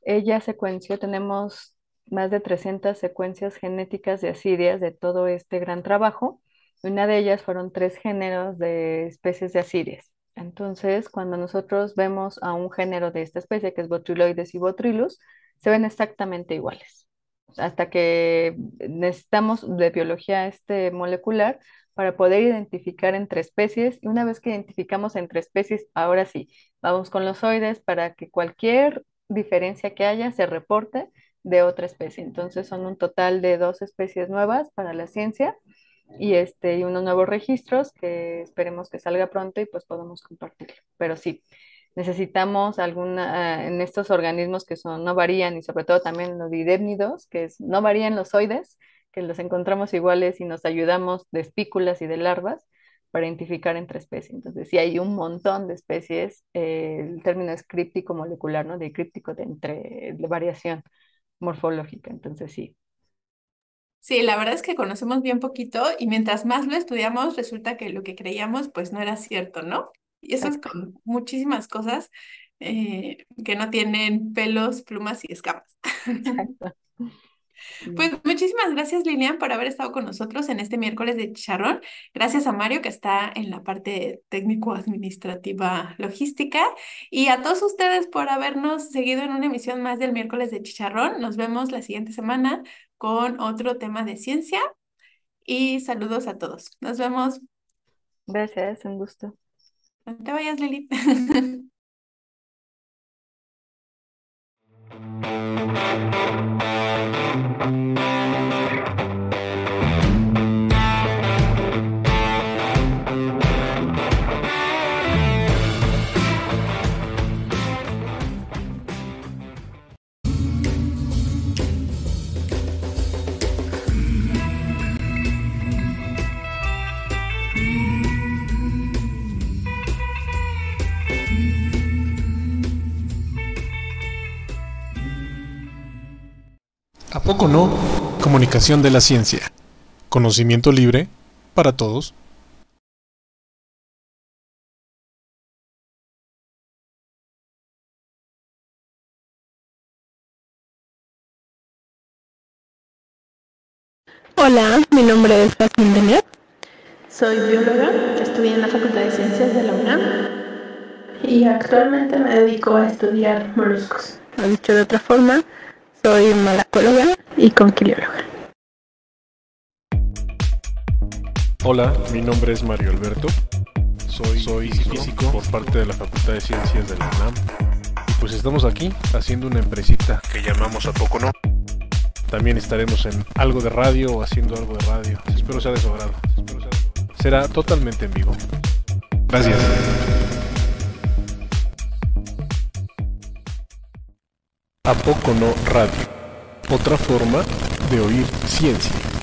Ella secuenció, tenemos más de 300 secuencias genéticas de ascidias de todo este gran trabajo. Una de ellas fueron 3 géneros de especies de ascidias. Entonces, cuando nosotros vemos a un género de esta especie, que es Botryloides y Botryllus, se ven exactamente iguales. Hasta que necesitamos de biología molecular para poder identificar entre especies. Y una vez que identificamos entre especies, ahora sí, vamos con los oides para que cualquier diferencia que haya se reporte de otra especie. Entonces, son un total de 2 especies nuevas para la ciencia y unos nuevos registros que esperemos que salga pronto y pues podamos compartirlo. Pero sí, necesitamos en estos organismos que no varían y sobre todo también los didépnidos, no varían los oides, que los encontramos iguales y nos ayudamos de espículas y de larvas para identificar entre especies. Entonces, sí hay un montón de especies, el término es críptico molecular, ¿no? De críptico de variación morfológica. Entonces, sí. Sí, la verdad es que conocemos bien poquito y mientras más lo estudiamos, resulta que lo que creíamos pues no era cierto, ¿no? Y eso es Exacto. con muchísimas cosas que no tienen pelos, plumas y escamas. Exacto. Pues muchísimas gracias, Lilian, por haber estado con nosotros en este miércoles de Chicharrón. Gracias a Mario, que está en la parte técnico-administrativa logística. Y a todos ustedes por habernos seguido en una emisión más del miércoles de Chicharrón. Nos vemos la siguiente semana con otro tema de ciencia. Y saludos a todos. Nos vemos. Gracias, un gusto. No te vayas, Lili. ¿A poco no? Comunicación de la ciencia. Conocimiento libre para todos. Hola, mi nombre es Jasmine Denier. Soy bióloga, estudié en la Facultad de Ciencias de la UNAM y actualmente me dedico a estudiar moluscos. O dicho de otra forma, soy malacóloga y conquilióloga. Hola, mi nombre es Mario Alberto. Soy físico por parte de la Facultad de Ciencias de la UNAM. Y pues estamos aquí haciendo una empresita que llamamos ¿A poco no? También estaremos en algo de radio o haciendo algo de radio. Espero sea de su agrado. Será totalmente en vivo. Gracias. A Poco No Radio, otra forma de oír ciencia.